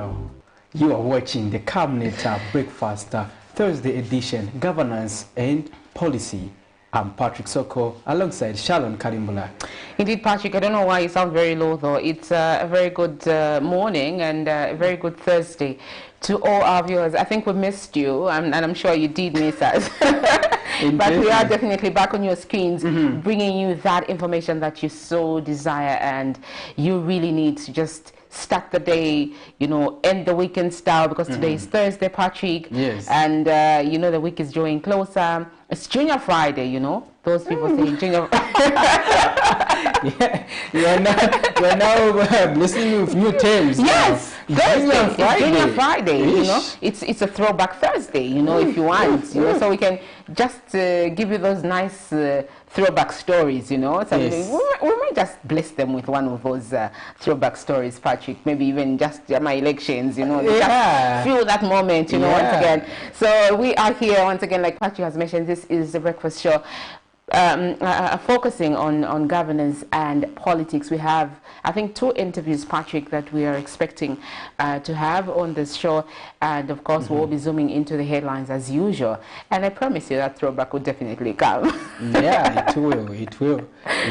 Well, you are watching the Camnet Breakfast Thursday edition, Governance and Policy. I'm Patrick Soko alongside Shalon Karimbula. Indeed, Patrick, I don't know why you sound very low though. It's a very good morning and a very good Thursday to all our viewers. I think we missed you, and I'm sure you did miss us. But we are definitely back on your screens, bringing you that information that you so desire and you really need to just start the day, you know, end the weekend style, because today is Thursday, Patrick. Yes. And, you know, the week is drawing closer. It's Junior Friday, you know. Those people say Junior Yeah, you're now listening with new terms. Yes, Junior Friday. You know, it's a throwback Thursday. You know, if you want, you know, so we can just give you those nice throwback stories. You know, so we might just bless them with one of those throwback stories, Patrick. Maybe even just my elections. You know, just feel that moment. You know, once again. So we are here once again, like Patrick has mentioned. This is the breakfast show. Focusing on governance and politics. We have, I think, 2 interviews, Patrick, that we are expecting to have on this show, and of course we'll be zooming into the headlines as usual, and I promise you that throwback will definitely come. Yeah, it will, you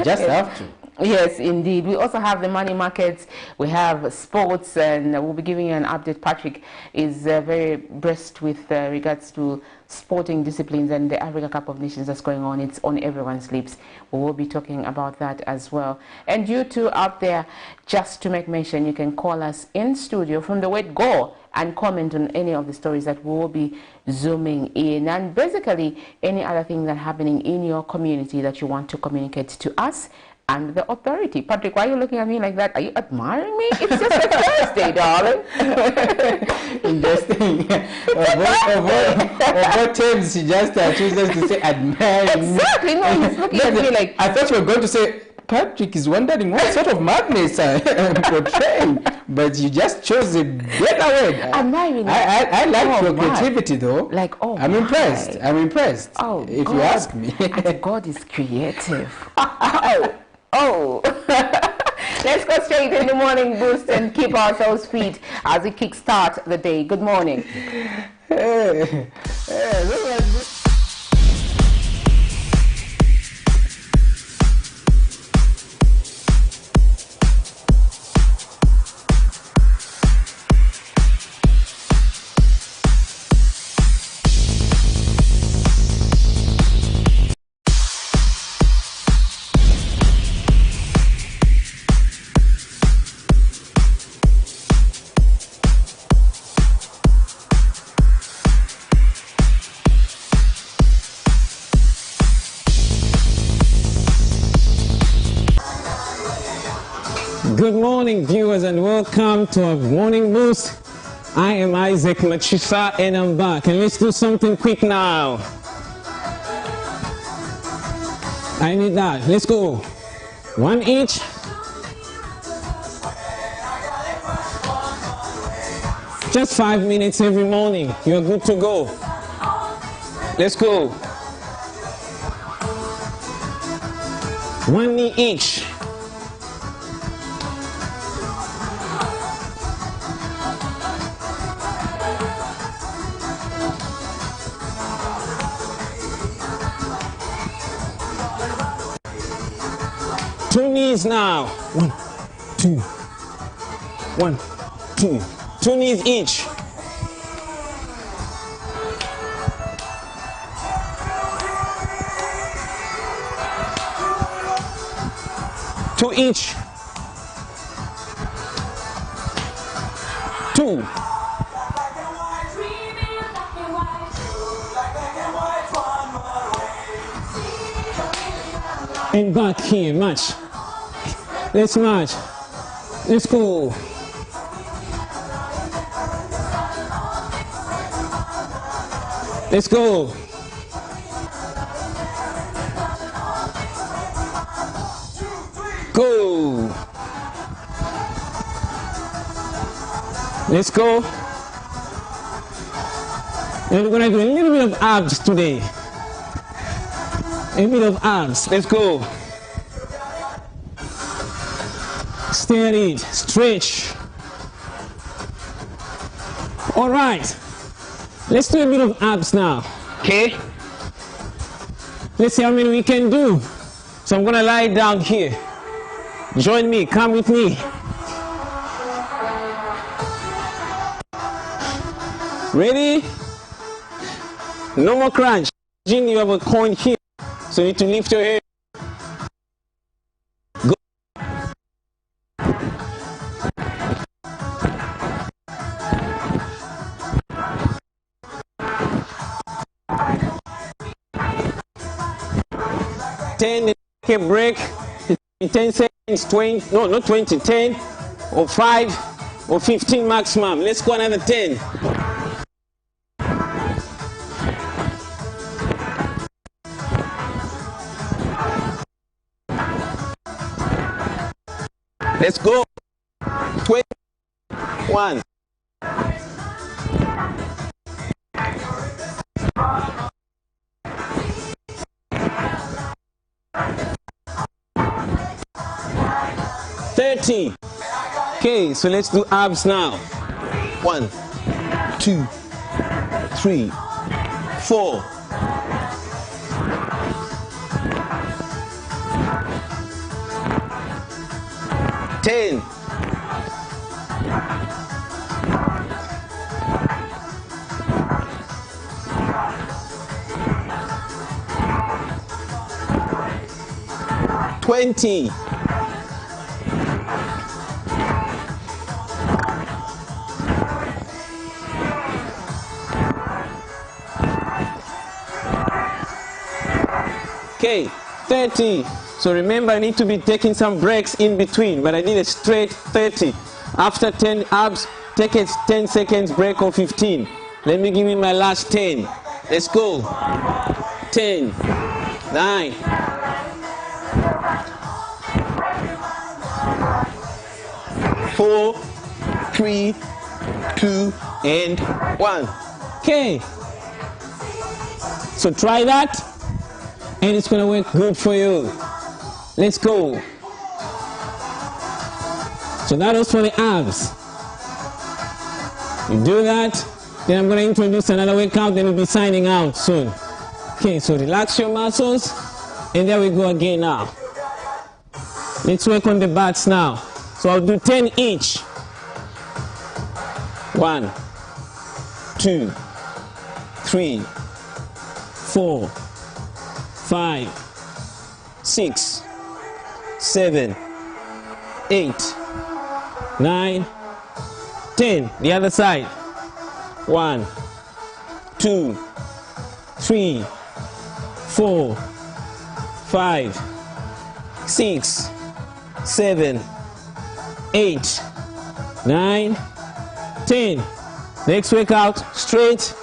just have to. Yes, indeed. We also have the money markets, we have sports, and we'll be giving you an update. Patrick is very brisk with regards to sporting disciplines and the Africa Cup of Nations that's going on. It's on everyone's lips. We will be talking about that as well. And you two out there, just to make mention, you can call us in studio from the word go and comment on any of the stories that we will be zooming in, and basically any other thing that's happening in your community that you want to communicate to us and the authority. Patrick, why are you looking at me like that? Are you admiring me? It's just a Thursday, darling. Interesting. Of what terms she just chooses to say admiring me. Exactly. No, he's looking at me like... I thought you were going to say, Patrick is wondering what sort of madness I'm portraying, but you just chose a better word. Admiring. I like your creativity, though. Like, oh, I'm impressed. I'm impressed. Oh, if you ask me. And God is creative. Oh. Let's go straight in the morning boost and keep ourselves fit as we kickstart the day. Good morning. Good morning, viewers, and welcome to our morning boost. I am Isaac Machisa, and I'm back. And let's do something quick now. I need that. Let's go. 1 each. Just 5 minutes every morning. You're good to go. Let's go. 1 knee each. Two knees now. 1, 2. 1, 2. 2 knees each. Two each. 2. And back here, march. Let's march. Let's go. Let's go. Go. Let's go. And we're going to do a little bit of abs today. A bit of abs. Let's go. Stay at it. Stretch. All right. Let's do a bit of abs now. Okay? Let's see how many we can do. So I'm going to lie down here. Join me. Come with me. Ready? No more crunch. Imagine you have a coin here. So you need to lift your head. Go. Take a break. 10 seconds, 20, no, not 20, 10 or 5 or 15 maximum. Let's go another 10. Let's go. 21. Okay, so let's do abs now. 1, 2, 3, 4. 10. 20. 30. So remember, I need to be taking some breaks in between, but I need a straight 30. After 10 abs, take a 10 seconds break or 15. Let me give you my last 10. Let's go. 10, 9, 4, 3, 2, and 1. Okay. So try that. And it's going to work good for you. Let's go. So that was for the abs. You do that, then I'm going to introduce another workout, then we'll be signing out soon. Okay, so relax your muscles, and there we go again now. Let's work on the bats now. So I'll do 10 each. 1, 2, 3, 4, 5, 6, 7, 8, 9, 10. The other side. 1, 2, 3, 4, 5, 6, 7, 8, 9, 10. Next workout, straight.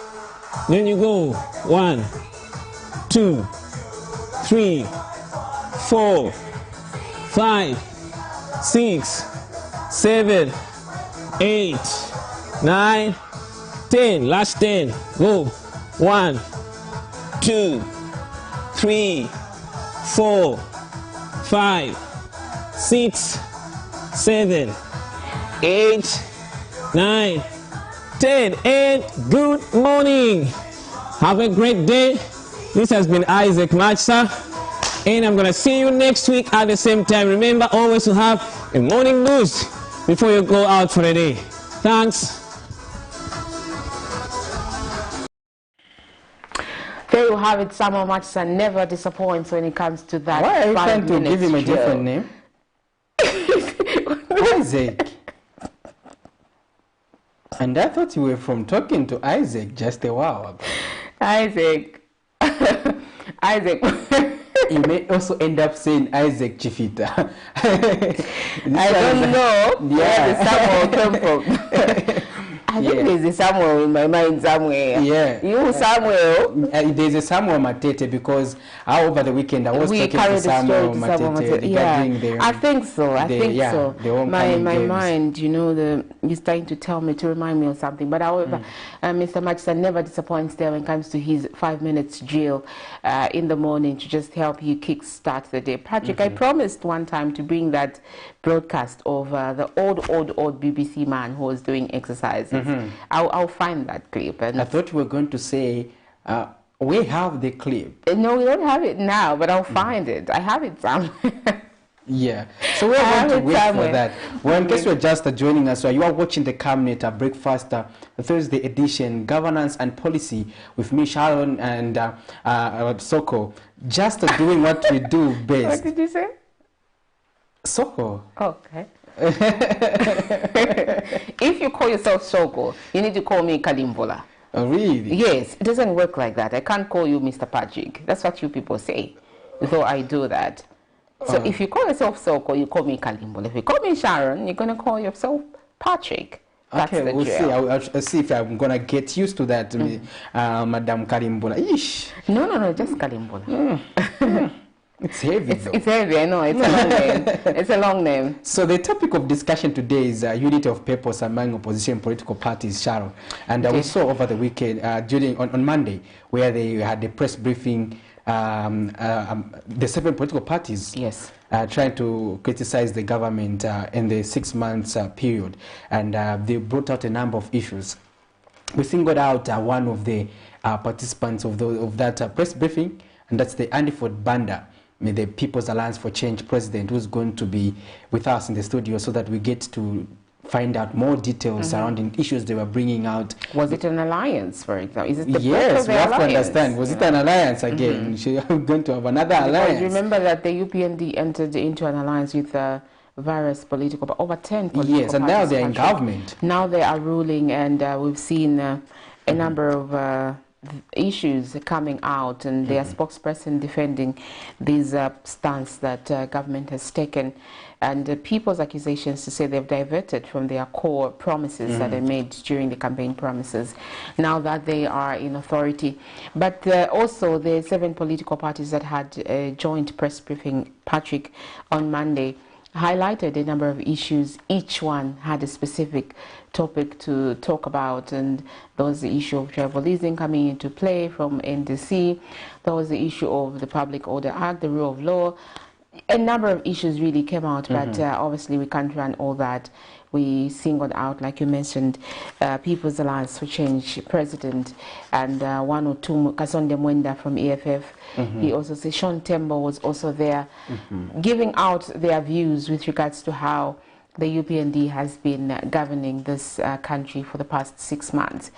Then you go 1, 2, 3, 4, 5, 6, 7, 8, 9, 10. Last 10. Go. 1, 2, 3, 4, 5, 6, 7, 8, 9, 10. And good morning. Have a great day. This has been Isaac Matsa, and I'm going to see you next week at the same time. Remember always to have a morning news before you go out for the day. Thanks. There you have it. Samuel Matsa never disappoints when it comes to that. Why are you trying to give him a different name? Isaac. And I thought you were from talking to Isaac just a while ago. Isaac. Isaac. You may also end up saying Isaac Chifita. I don't know where the Samuel came from. I think there's a Samuel in my mind somewhere. Yeah. You Samuel. There's a Samuel Matete because over the weekend I was talking to Samuel Matete regarding the... I think so. I think so. My games. mind, you know, is trying to tell me, to remind me of something. But however, Mr. Matsa never disappoints there when it comes to his 5 minutes drill in the morning to just help you kickstart the day. Patrick, I promised one time to bring that broadcast of the old BBC man who was doing exercises. I'll find that clip. And I thought you were going to say, we have the clip. No, we don't have it now, but I'll find it. I have it somewhere. Yeah, so we're going to wait for that. Well, in case you're just joining us, you are watching the Camnet Breakfast Thursday edition, Governance and Policy, with me, Sharon, and Soko, just doing what we do best. What did you say? Soko. Okay. If you call yourself Soko, you need to call me Kalimbola. Oh, really? Yes, it doesn't work like that. I can't call you Mr. Patrick. That's what you people say. So I do that. So if you call yourself Soko, you call me Kalimbola. If you call me Sharon, you're going to call yourself Patrick. That's okay, we'll drill. see. I'll see if I'm going to get used to that, Madam Kalimbola. Ish. No, just Kalimbola. It's heavy, though. It's heavy, I know. It's a long name. It's a long name. So the topic of discussion today is unity of purpose among opposition political parties, Sharon. And we saw over the weekend, on Monday, where they had a press briefing, the 7 political parties trying to criticize the government in the 6 months period. And they brought out a number of issues. We singled out one of the participants of that press briefing, and that's the Andiford Banda, the People's Alliance for Change president, who's going to be with us in the studio so that we get to find out more details surrounding issues they were bringing out. Was it an alliance, for example? Is it the yes, we have alliance? To understand. Was it an alliance again? We're going to have another alliance. Remember that the UPND entered into an alliance with various political, over 10 political parties. Yes, and now they're in government. Now they are ruling, and we've seen a number of issues coming out, and their spokesperson defending these stance that government has taken, and people's accusations to say they've diverted from their core promises that they made during the campaign promises, now that they are in authority. But also the 7 political parties that had a joint press briefing, Patrick, on Monday, highlighted a number of issues. Each one had a specific topic to talk about, and there was the issue of tribalism coming into play from NDC. There was the issue of the Public Order Act, the rule of law. A number of issues really came out, but obviously we can't run all that. We singled out, like you mentioned, People's Alliance for Change president, and one or two, Kasonde Mwenda from EFF. He also said Sean Tembo was also there, giving out their views with regards to how the UPND has been governing this country for the past 6 months.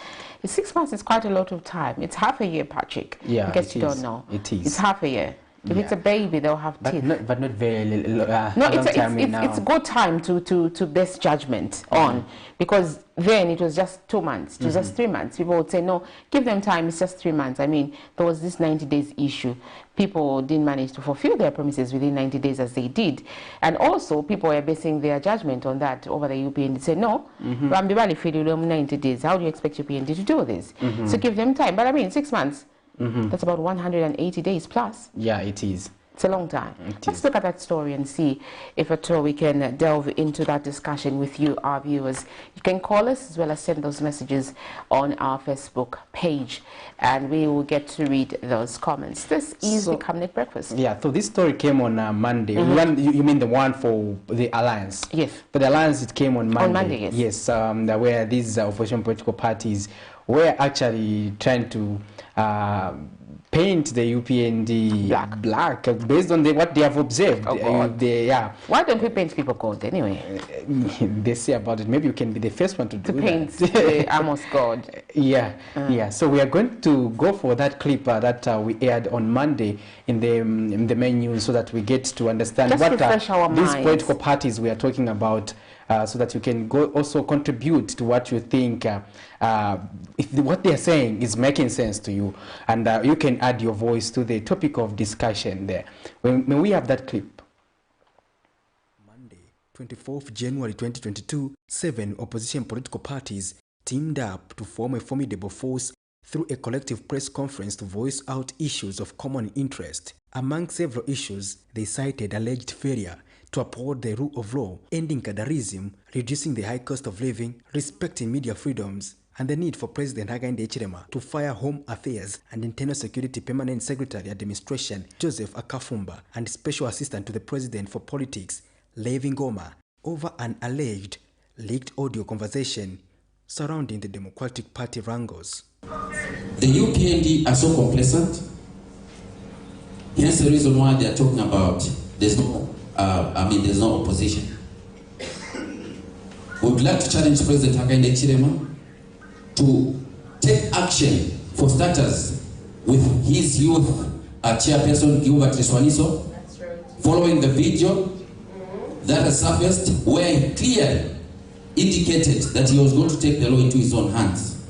6 months is quite a lot of time. It's half a year, Patrick. Yeah, in case you don't know. It is. It's half a year. If it's a baby, they'll have teeth. But not very no, it's a good time to base judgment on, because then it was just 2 months, it was just 3 months. People would say, no, give them time, it's just 3 months. I mean, there was this 90 days issue. People didn't manage to fulfill their promises within 90 days as they did. And also, people were basing their judgment on that over the UPND. They said, no, 90 days, how do you expect UPND to do this? So give them time. But I mean, 6 months. That's about 180 days plus. Yeah, it is. It's a long time. Let's look at that story and see if at all we can delve into that discussion with you, our viewers. You can call us as well as send those messages on our Facebook page, and we will get to read those comments. This is the Camnet Breakfast. Yeah, so this story came on Monday. You mean the one for the Alliance? Yes. For the Alliance, it came on Monday. On Monday, yes. Yes, where these opposition political parties were actually trying to paint the UPND black based on what they have observed. Why don't we paint people gold anyway? They say about it. Maybe you can be the first one to paint the Amos God. Yeah. So we are going to go for that clip that we aired on Monday in the main news, so that we get to understand just what these political parties we are talking about. So that you can also contribute to what you think, if what they are saying is making sense to you, and you can add your voice to the topic of discussion there. May we have that clip? Monday, 24th January 2022, 7 opposition political parties teamed up to form a formidable force through a collective press conference to voice out issues of common interest. Among several issues, they cited alleged failure to uphold the rule of law, ending cadarism, reducing the high cost of living, respecting media freedoms, and the need for President Hakainde Hichilema to fire Home Affairs and Internal Security Permanent Secretary Administration Joseph Akafumba and Special Assistant to the President for Politics Levi Ngoma over an alleged leaked audio conversation surrounding the Democratic Party wrangles. The UPND are so complacent. Hence the reason why they are talking about there's no opposition. We would like to challenge President Hakainde Hichilema to take action, for starters, with his youth chairperson Gilbert Riswaniso, following the video that has surfaced where he clearly indicated that he was going to take the law into his own hands.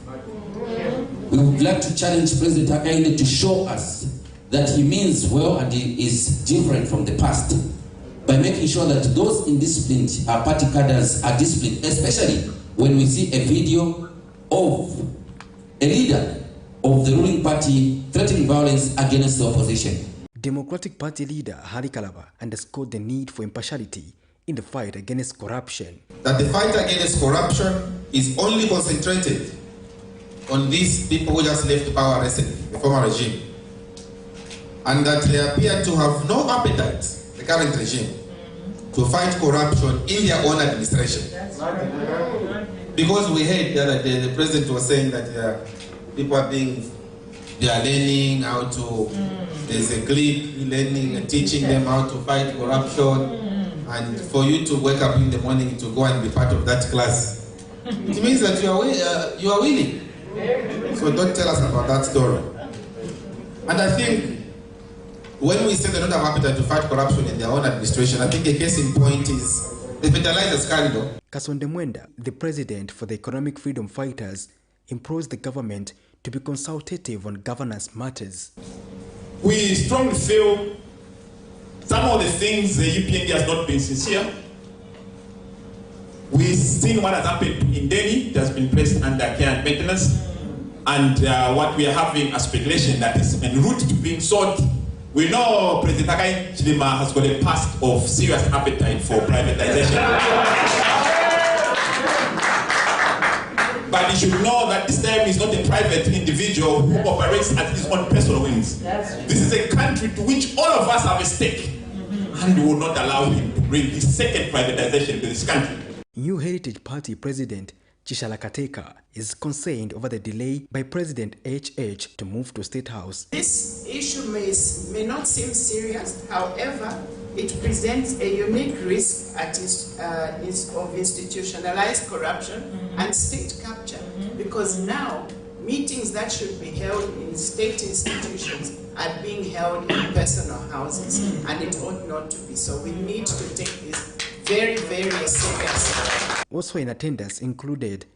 We would like to challenge President Hakainde to show us that he means well and he is different from the past by making sure that those indisciplined party cadres are disciplined, especially when we see a video of a leader of the ruling party threatening violence against the opposition. Democratic Party leader Hari Kalaba underscored the need for impartiality in the fight against corruption. That the fight against corruption is only concentrated on these people who just left power recently, the former regime, and that they appear to have no appetite, the current regime, to fight corruption in their own administration. Because we heard the other day, the president was saying that people are learning how to, there's a clip, learning and teaching them how to fight corruption, and for you to wake up in the morning to go and be part of that class, it means that you are willing. So don't tell us about that story. And I think when we say they don't have appetite to fight corruption in their own administration, I think a case in point is the fertilizer scandal. Kasonde Mwenda, the president for the Economic Freedom Fighters, implores the government to be consultative on governance matters. We strongly feel some of the things the UPND has not been sincere. We've seen what has happened in Delhi. It has been placed under care and maintenance. And what we are having a speculation that is en route to being sold. We know President Hakainde Hichilema has got a past of serious appetite for privatization. But he should know that this time is not a private individual who operates at his own personal whims. This is a country to which all of us have a stake. And we will not allow him to bring this second privatization to this country. New Heritage Party President Chishala Kateka is concerned over the delay by President HH to move to State House. This issue may not seem serious, however, it presents a unique risk of institutionalized corruption and state capture, because now meetings that should be held in state institutions are being held in personal houses, and it ought not to be so. We need to take this very, very serious. Also in attendance included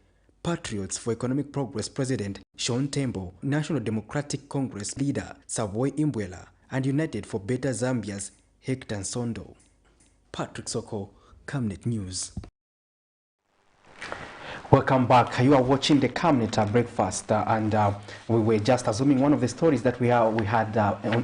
Patriots for Economic Progress President Sean Tembo, National Democratic Congress leader Savoy Imbwela, and United for Better Zambia's Hector Sondo. Patrick Soko, Camnet News. Welcome back. You are watching the Camnet Breakfast, and we were just assuming one of the stories that we had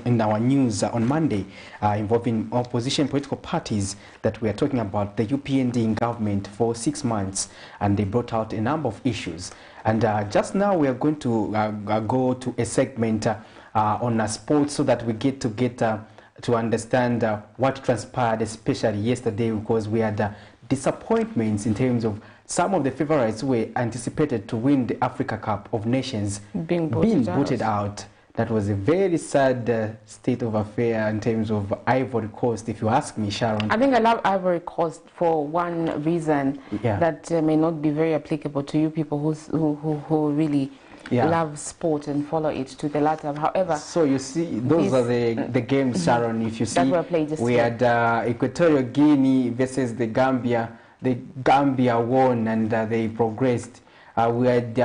in our news on Monday involving opposition political parties, that we are talking about the UPND in government for 6 months, and they brought out a number of issues. And just now we are going to go to a segment on sports, so that we get to understand what transpired, especially yesterday, because we had disappointments in terms of some of the favorites who were anticipated to win the Africa Cup of Nations being voted out. That was a very sad state of affair in terms of Ivory Coast, if you ask me, Sharon. I think I love Ivory Coast for one reason that may not be very applicable to you people who really love sport and follow it to the latter. However, so you see, those are the games, Sharon. If you see, that were played we had Equatorial Guinea versus the Gambia. The Gambia won and they progressed. We had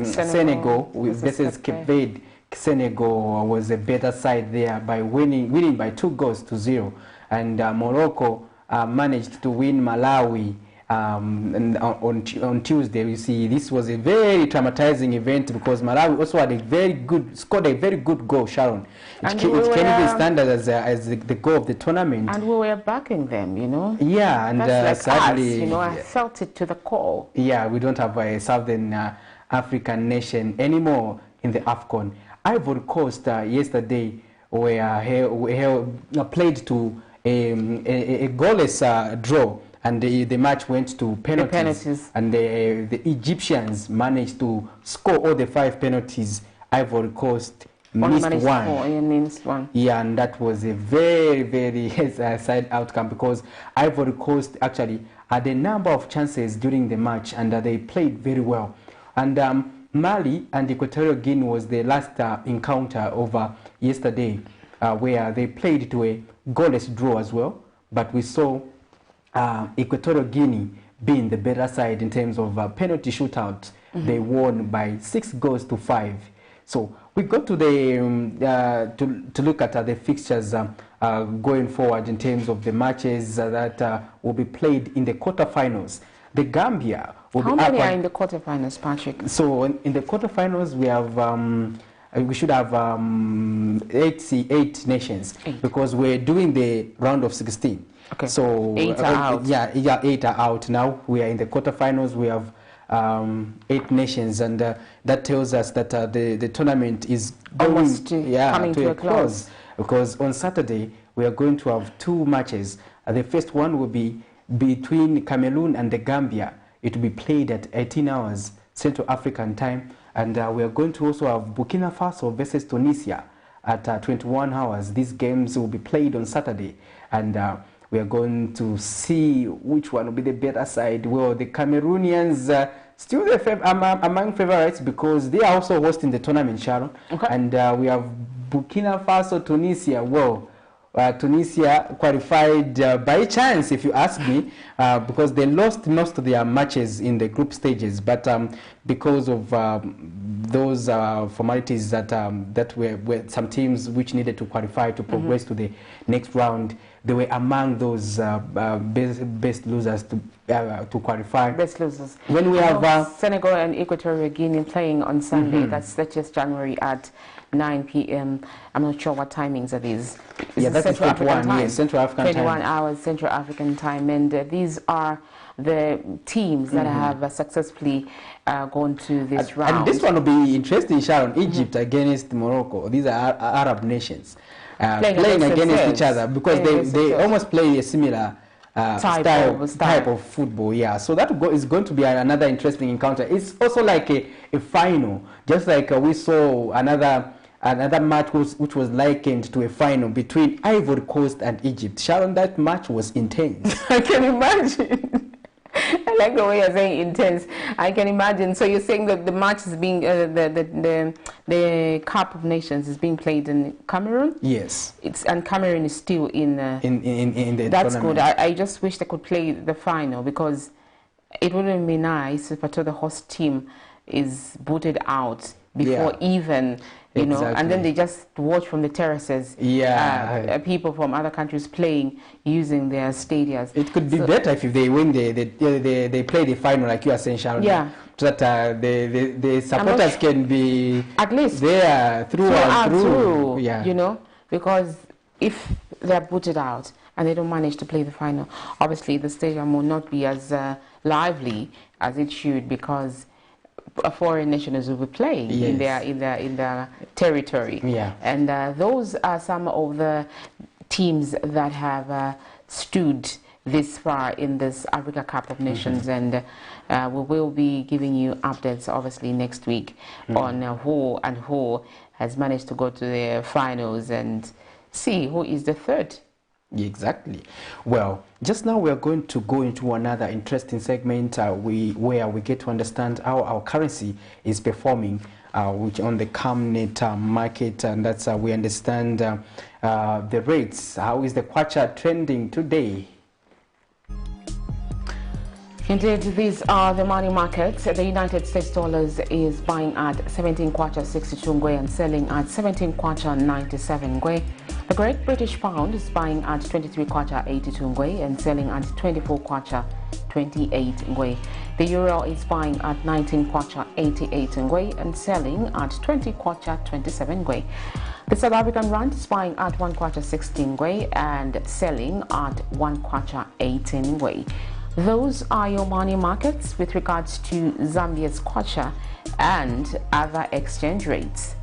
Senegal versus Cape Verde. Senegal was a better side there by winning by 2-0, and Morocco managed to win Malawi and on Tuesday. You see, this was a very traumatizing event because Malawi also had scored a very good goal, Sharon. It can even stand as the goal of the tournament. And we were backing them, you know. Yeah, and like sadly, us, you know, I felt it to the core. Yeah, we don't have a Southern African nation anymore in the AFCON. Ivory Coast yesterday played to a goalless draw and the match went to penalties. And the Egyptians managed to score all the 5 penalties. Ivory Coast missed one. Yeah, and that was a very, very sad outcome, because Ivory Coast actually had a number of chances during the match, and they played very well. And Mali and Equatorial Guinea was the last encounter over yesterday, where they played to a goalless draw as well. But we saw Equatorial Guinea being the better side in terms of penalty shootout. They won by 6 goals to 5. So we go to the to look at the fixtures going forward in terms of the matches that will be played in the quarterfinals. The Gambia will How many are in the quarterfinals, Patrick? So in the quarterfinals we have we should have 8 nations, because we're doing the round of 16. Okay. So 8 are out. Yeah, 8 are out now. We are in the quarterfinals. We have 8 nations, and that tells us that the tournament is coming to a close. Because on Saturday we are going to have 2 matches. The first one will be between Cameroon and the Gambia. It will be played at 18 hours Central African time, and we are going to also have Burkina Faso versus Tunisia at 21 hours. These games will be played on Saturday, and we are going to see which one will be the better side. Well, the Cameroonians still among favorites, because they are also hosting the tournament, Sharon. Okay. And we have Burkina Faso, Tunisia. Well, Tunisia qualified by chance, if you ask me, because they lost most of their matches in the group stages. But because of those formalities that were some teams which needed to qualify to progress to the next round, they were among those best losers to qualify. Best losers. When we have Senegal and Equatorial Guinea playing on Sunday, that's 30th January at 9 p.m. I'm not sure what timings it is. Yeah, that's Central African time. Yes, Central African 21 hours Central African time, and these are the teams that have successfully gone to this round. And this one will be interesting, Sharon. Egypt against Morocco. These are Arab nations playing against each other, because they almost play a similar type of football. Yeah, so that is going to be another interesting encounter. It's also like a final, just like we saw another match which was likened to a final between Ivory Coast and Egypt. Sharon, that match was intense. I can imagine. I like the way you're saying intense. I can imagine. So you're saying that the match is being the Cup of Nations is being played in Cameroon? Yes. And Cameroon is still in the that's tournament. Good. I just wish they could play the final, because it wouldn't be nice if the host team is booted out before even, you know, and then they just watch from the terraces. Yeah, people from other countries playing using their stadiums. It could be better if they win they play the final, like you are saying, Sharon. Yeah, so that the supporters can be at least there through. Yeah, you know, because if they're booted out and they don't manage to play the final, obviously the stadium will not be as lively as it should, because foreign nationals will be playing in their territory. Yeah, and those are some of the teams that have stood this far in this Africa Cup of Nations, and we will be giving you updates obviously next week on who has managed to go to the finals and see who is the third. Exactly. Well, just now we are going to go into another interesting segment where we get to understand how our currency is performing which on the Camnet market, and that's we understand the rates. How is the kwacha trending today? Indeed, these are the money markets. The United States dollars is buying at 17 kwacha 62 ngwe and selling at 17 kwacha 97 ngwe. The Great British Pound is buying at 23 kwacha 82 ngwe and selling at 24 kwacha 28 ngwe. The euro is buying at 19 kwacha 88 ngwe and selling at 20 kwacha 27 ngwe. The South African rand is buying at 1 kwacha 16 ngwe and selling at 1 kwacha 18 ngwe. Those are your money markets with regards to Zambia's kwacha and other exchange rates.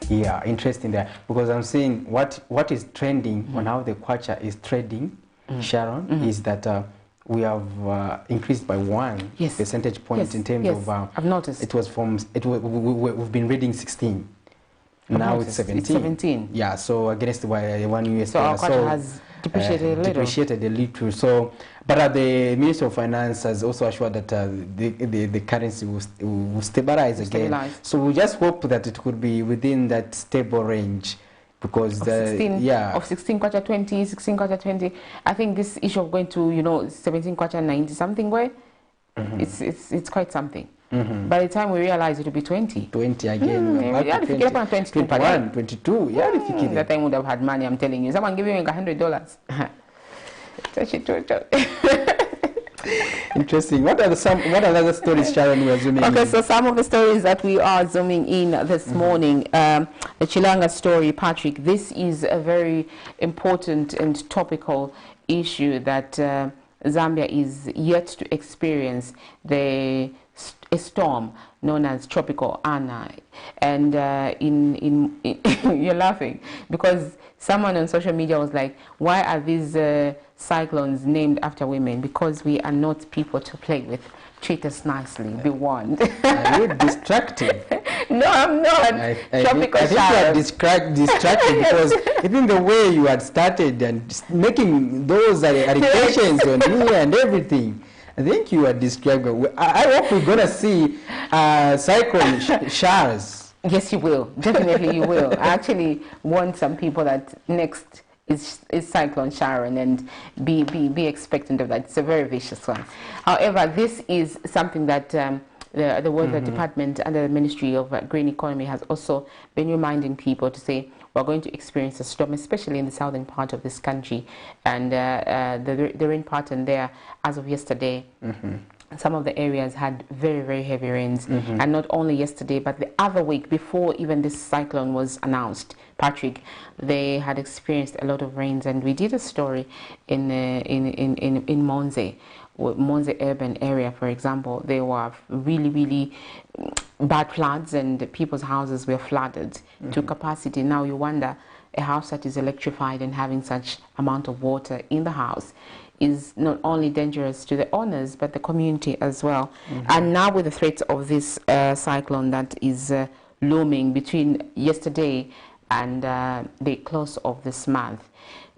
Yeah, interesting there, because I'm seeing what is trending on how the kwacha is trading, Sharon, is that we have increased by 1 percentage point in terms of. I've noticed. It was from. We've been reading 16. Now it's 17. It's 17. Yeah. So against the 1 US so dollar. Our kwacha has depreciated a little. Depreciated a little. So, but the Minister of Finance has also assured that the currency will stabilize again. So we just hope that it could be within that stable range. Because of 16 kwacha 20, 16 kwacha 20. I think this issue of going to 17 kwacha 90 something way, it's quite something. By the time we realize it will be 20. 20 again. 21, 22. That time would have had money, I'm telling you. Someone give you $100. Interesting. What are other stories, Sharon, we are zooming in? Okay, so some of the stories that we are zooming in this morning. The Chilanga story, Patrick, this is a very important and topical issue that Zambia is yet to experience a storm known as Tropical Anna. And you're laughing because someone on social media was like, why are these cyclones named after women? Because we are not people to play with. Treat us nicely, be warned. Are you distracted? No, I'm not. I think you are distracted because even the way you had started and making those allegations on me and everything, I think you are distracted. I hope we're going to see cyclone showers. Yes, you will. Definitely you will. I actually want some people that next is Cyclone Sharon and be expectant of that. It's a very vicious one. However, this is something that the Weather Department under the Ministry of Green Economy has also been reminding people to say we're going to experience a storm, especially in the southern part of this country. And the rain pattern there, as of yesterday, some of the areas had very, very heavy rains. And not only yesterday, but the other week before even this cyclone was announced, Patrick, they had experienced a lot of rains. And we did a story in Monze urban area, for example. There were really, really bad floods and people's houses were flooded to capacity. Now you wonder, a house that is electrified and having such amount of water in the house is not only dangerous to the owners but the community as well. And now with the threat of this cyclone that is looming between yesterday and the close of this month,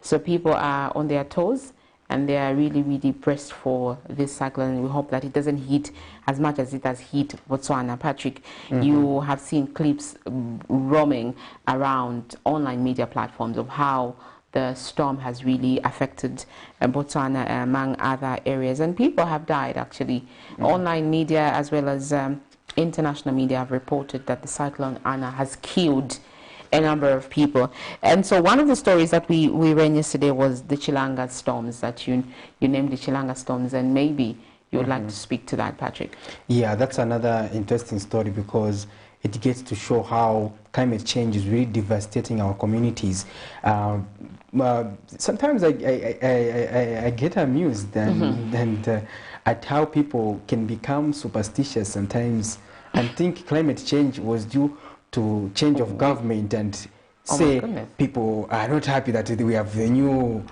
so people are on their toes and they are really, really pressed for this cyclone. We hope that it doesn't hit as much as it has hit Botswana. Patrick, you have seen clips roaming around online media platforms of how the storm has really affected Botswana among other areas, and people have died actually. Online media as well as international media have reported that the cyclone Anna has killed a number of people. And so one of the stories that we ran yesterday was the Chilanga storms, that you named the Chilanga storms, and maybe you would like to speak to that, Patrick. Yeah, that's another interesting story because it gets to show how climate change is really devastating our communities. Sometimes I get amused and at how people can become superstitious sometimes and think climate change was due to change of government and say people are not happy that we have a new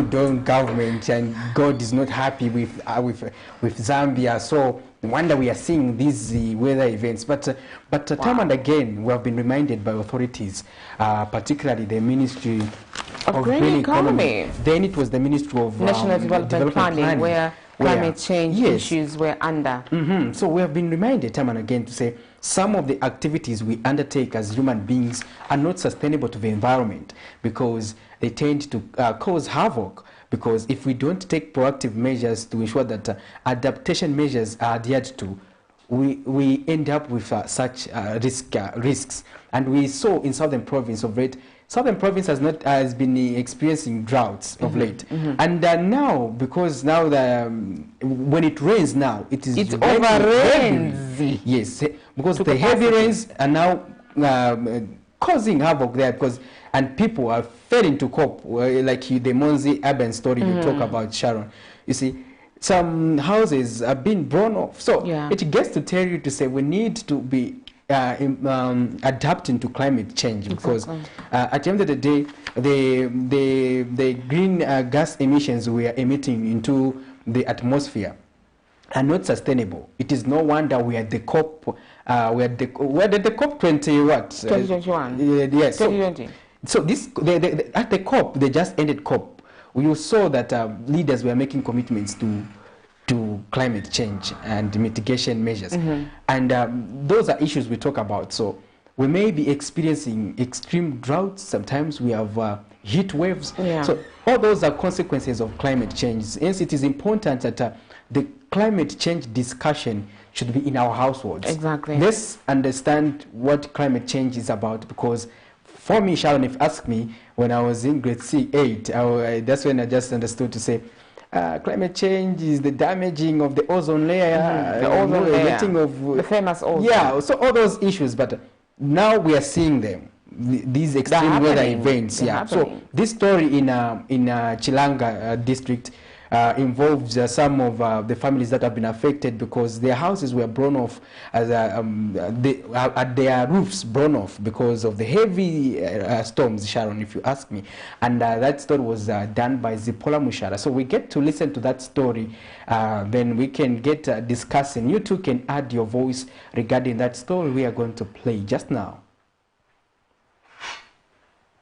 dawn government and God is not happy with Zambia. So no wonder we are seeing these weather events. But time and again we have been reminded by authorities, particularly the Ministry of Green Economy. Then it was the Ministry of National Development Planning where climate change issues were under. So we have been reminded time and again to say some of the activities we undertake as human beings are not sustainable to the environment because they tend to cause havoc. Because if we don't take proactive measures to ensure that adaptation measures are adhered to, we end up with such risks. And we saw in Southern Province of late, Southern Province has been experiencing droughts of late. And now, because now when it rains now, it over-rains. Yes, because the heavy rains are now causing havoc there, and people are failing to cope, like the Monzi urban story you talk about, Sharon. You see, some houses are being blown off. So it gets to tell you to say we need to be adapting to climate change because at the end of the day, the green gas emissions we are emitting into the atmosphere are not sustainable. It is no wonder we are the COP, we are the COP 20 what? 2021. Yes. 2020. So this, at the COP, they just ended COP. We saw that leaders were making commitments to climate change and mitigation measures. And those are issues we talk about. So we may be experiencing extreme droughts. Sometimes we have heat waves. Yeah. So all those are consequences of climate change. Hence, it is important that the climate change discussion should be in our households. Exactly. Let's understand what climate change is about, because for me, Sharon, if you ask me, when I was in grade C8, that's when I just understood to say, climate change is the damaging of the ozone layer, the ozone layer, of, the famous ozone. Yeah, so all those issues, but now we are seeing them, these extreme weather events. Yeah, so this story in Chilanga district involves some of the families that have been affected because their houses were blown off, as their roofs blown off because of the heavy storms, Sharon, if you ask me. And that story was done by Zipporah Mushara. So we get to listen to that story, then we can get discussing. You too can add your voice regarding that story we are going to play just now.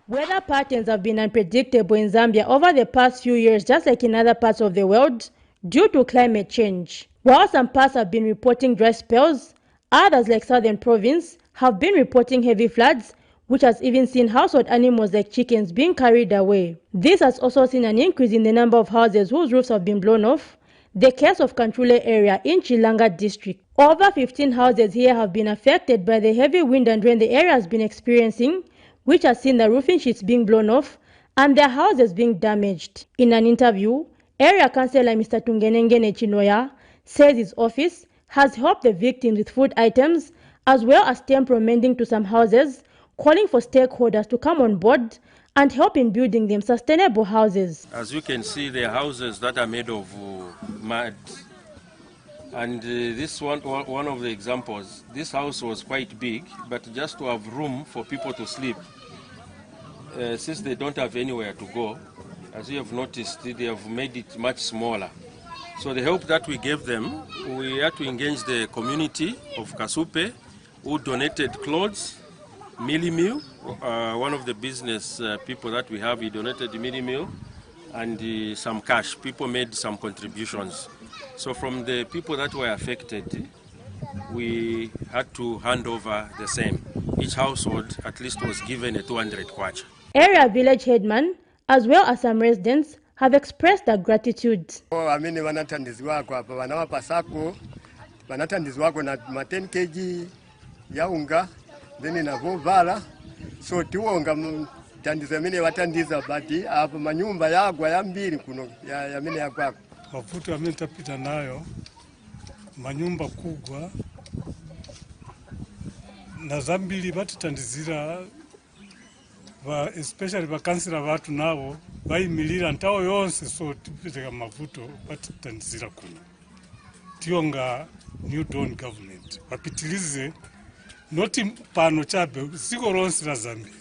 Weather patterns have been unpredictable in Zambia over the past few years, just like in other parts of the world, due to climate change. While some parts have been reporting dry spells, others like Southern Province have been reporting heavy floods, which has even seen household animals like chickens being carried away. This has also seen an increase in the number of houses whose roofs have been blown off. The case of Kanchule area in Chilanga district. Over 15 houses here have been affected by the heavy wind and rain the area has been experiencing, which has seen the roofing sheets being blown off and their houses being damaged. In an interview, Area Councillor Mr. Tungenengene Chinoya says his office has helped the victims with food items as well as temporary mending to some houses, calling for stakeholders to come on board and help in building them sustainable houses. As you can see, the houses that are made of mud. And this one of the examples, this house was quite big, but just to have room for people to sleep, since they don't have anywhere to go, as you have noticed, they have made it much smaller. So the help that we gave them, we had to engage the community of Kasupe, who donated clothes, Milli Meal, one of the business people that we have, he donated Milli Meal, and some cash. People made some contributions. So from the people that were affected, we had to hand over the same. Each household at least was given a 200 kwacha. Area village headman, as well as some residents, have expressed their gratitude. Amini wanatandizwa kwa hapa wanawapa sako, wanatandizwa na 10 kg ya unga, then na vovala. So tiwonga tandiza mine watandiza bati hapa manyumba yagwa ya mbili kuno ya mine yagwa. Mafuta ya mimi tapita nayo manyumba kugwa na zambili batitandizira especially bakansira watu nabo bayimilira ntawo yonse, so tipiteka mafuta batitandizira kuno tionga New Dawn government bapitilize noti pano chabe siko ronse la Zambia.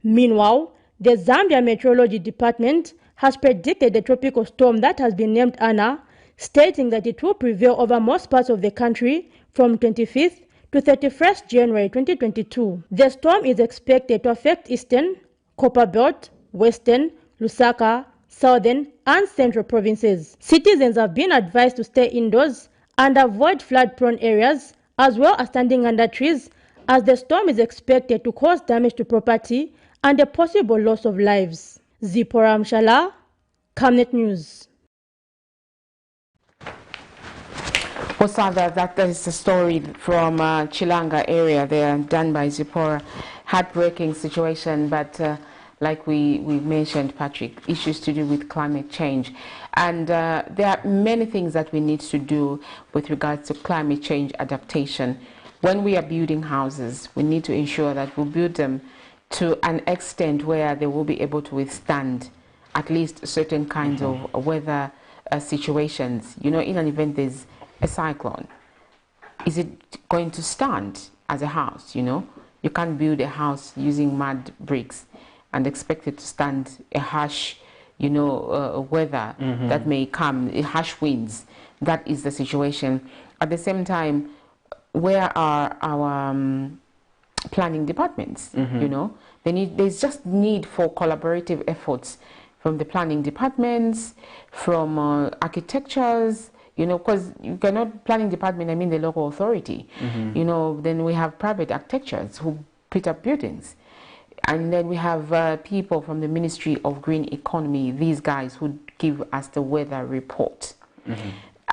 Meanwhile, the Zambia Meteorology Department has predicted the tropical storm that has been named Anna, stating that it will prevail over most parts of the country from 25th to 31st January 2022. The storm is expected to affect eastern, Copperbelt, western, Lusaka, southern, and central provinces. Citizens have been advised to stay indoors and avoid flood-prone areas, as well as standing under trees, as the storm is expected to cause damage to property and a possible loss of lives. Zipporah Mushara, Camnet News. That is the story from Chilanga area there, done by Zipporah. Heartbreaking situation, but like we mentioned, Patrick, issues to do with climate change. And there are many things that we need to do with regards to climate change adaptation. When we are building houses, we need to ensure that we build them to an extent where they will be able to withstand at least certain kinds of weather situations. You know, in an event there's a cyclone, is it going to stand as a house? You know, you can't build a house using mud bricks and expect it to stand a harsh, weather that may come, harsh winds. That is the situation. At the same time, where are our planning departments? There's just need for collaborative efforts from the planning departments, from architectures, because you cannot planning department, I mean the local authority. Then we have private architects who put up buildings. And then we have people from the Ministry of Green Economy, these guys who give us the weather report.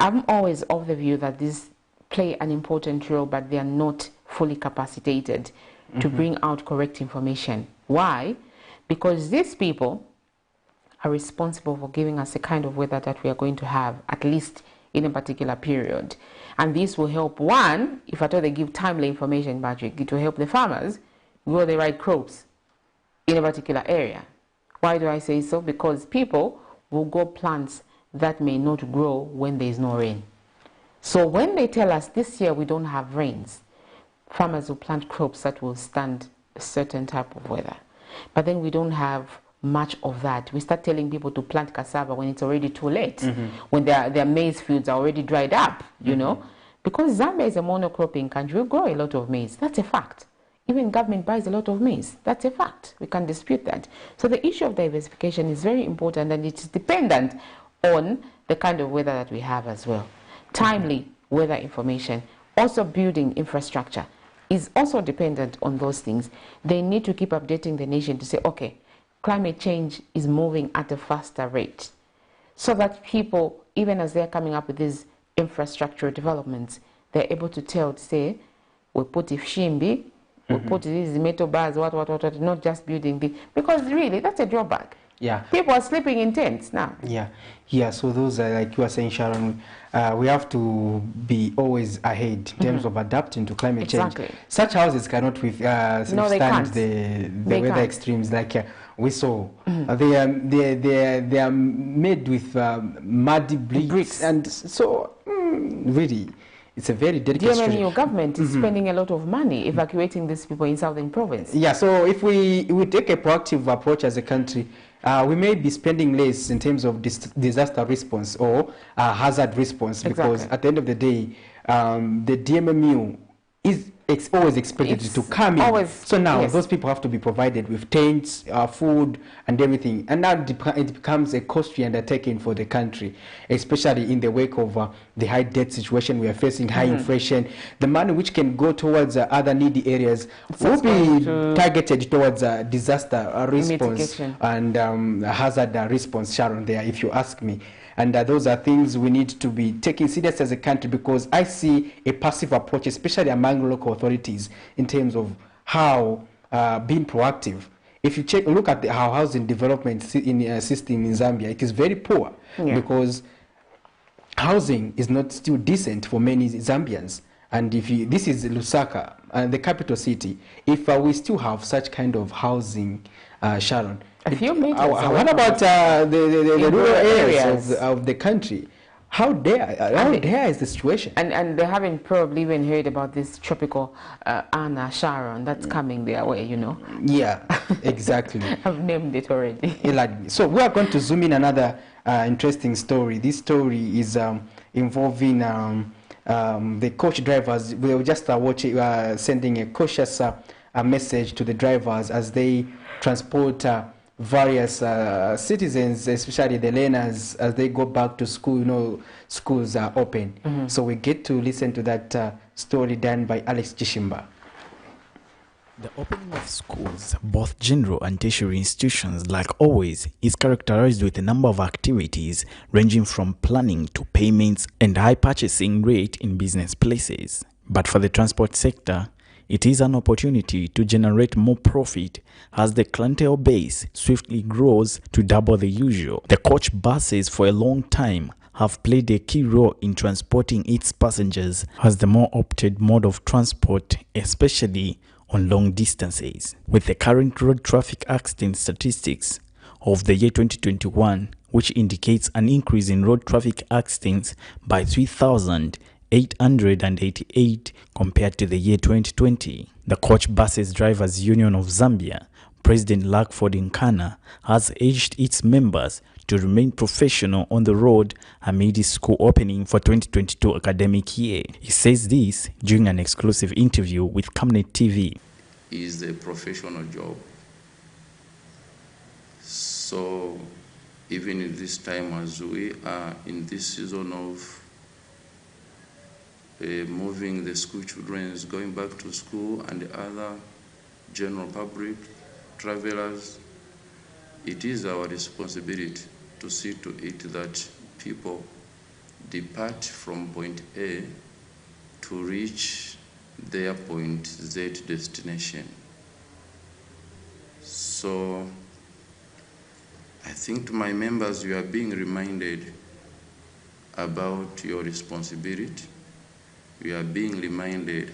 I'm always of the view that these play an important role, but they are not fully capacitated to bring out correct information. Why? Because these people are responsible for giving us the kind of weather that we are going to have, at least in a particular period. And this will help, one, if at all they give timely information, Patrick, it will help the farmers grow the right crops in a particular area. Why do I say so? Because people will grow plants that may not grow when there is no rain. So when they tell us this year we don't have rains, farmers will plant crops that will stand a certain type of weather. But then we don't have much of that. We start telling people to plant cassava when it's already too late, when their maize fields are already dried up, Because Zambia is a monocropping country, we grow a lot of maize. That's a fact. Even government buys a lot of maize. That's a fact. We can't dispute that. So the issue of diversification is very important, and it's dependent on the kind of weather that we have as well. Timely weather information, also building infrastructure is also dependent on those things. They need to keep updating the nation to say, okay, climate change is moving at a faster rate, so that people, even as they're coming up with these infrastructure developments, they're able to tell, to say, we put Ifshimbi, we put these metal bars, what, not just building the, because really that's a drawback. Yeah. People are sleeping in tents now. Yeah. So those are, like you were saying, Sharon, we have to be always ahead in terms of adapting to climate change. Such houses cannot withstand the weather extremes like we saw. They are made with muddy bricks, and so really, it's a very delicate situation. DMMU government is spending a lot of money evacuating these people in Southern Province. Yeah, so if we take a proactive approach as a country, we may be spending less in terms of disaster response or hazard response, because at the end of the day, the DMMU is always expected to come in. So now those people have to be provided with tents, food, and everything. And now it becomes a costly undertaking for the country, especially in the wake of the high debt situation we are facing, high inflation. The money which can go towards other needy areas will be targeted towards disaster response and hazard response, Sharon, there, if you ask me. And those are things we need to be taking serious as a country, because I see a passive approach, especially among local authorities, in terms of how being proactive. If you look at our housing development system in Zambia, it is very poor, because housing is not still decent for many Zambians. And this is Lusaka, the capital city. If we still have such kind of housing, Sharon, what about the rural areas of the country? How dire is the situation? And they haven't probably even heard about this tropical Anna, Sharon, that's coming their way, Yeah, exactly. I've named it already. So we are going to zoom in another interesting story. This story is involving the coach drivers. We were just sending a cautious message to the drivers as they transport various citizens, especially the learners, as they go back to school. Schools are open. So we get to listen to that story done by Alex Chishimba. The opening of schools, both general and tertiary institutions, like always, is characterized with a number of activities ranging from planning to payments and high purchasing rate in business places. But for the transport sector, it is an opportunity to generate more profit as the clientele base swiftly grows to double the usual. The coach buses for a long time have played a key role in transporting its passengers as the more opted mode of transport, especially on long distances. With the current road traffic accident statistics of the year 2021, which indicates an increase in road traffic accidents by 3,888 compared to the year 2020. The Coach Buses Drivers Union of Zambia, President Lackford Nkana, has urged its members to remain professional on the road amid his school opening for 2022 academic year. He says this during an exclusive interview with Camnet TV. Is a professional job. So even in this time, as we are in this season of moving the school children, going back to school, and the other general public, travelers, it is our responsibility to see to it that people depart from point A to reach their point Z destination. So I think to my members, you are being reminded about your responsibility. You are being reminded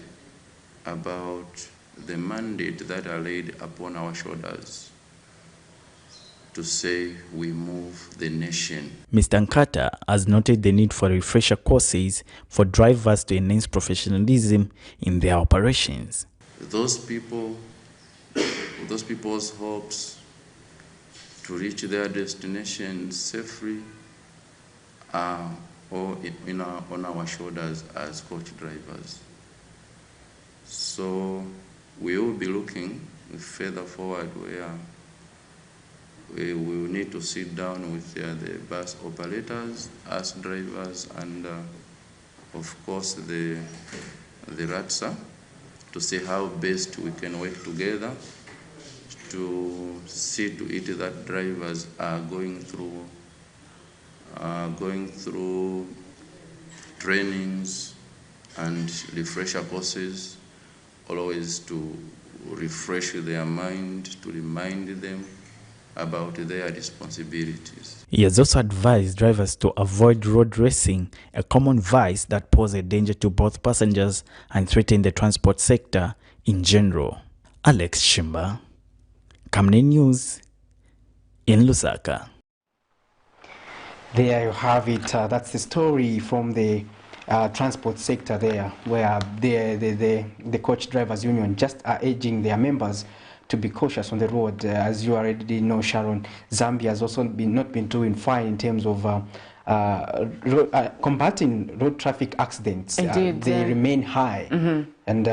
about the mandate that are laid upon our shoulders to say we move the nation. Mr. Nkata has noted the need for refresher courses for drivers to enhance professionalism in their operations. Those people's hopes to reach their destination safely are all on our shoulders as coach drivers. So we will be looking further forward where we will need to sit down with the bus operators, us drivers, and of course the RATSA to see how best we can work together to see to it that drivers are going through trainings and refresher courses, always to refresh their mind, to remind them about their responsibilities. He has also advised drivers to avoid road racing, a common vice that poses a danger to both passengers and threatens the transport sector in general. Alex Shimba, Camnet News in Lusaka. There you have it. That's the story from the transport sector there, where the coach drivers union just are urging their members to be cautious on the road. As you already know, Sharon, Zambia has also not been doing fine in terms of combating road traffic accidents. Indeed, they remain high. Mm-hmm. And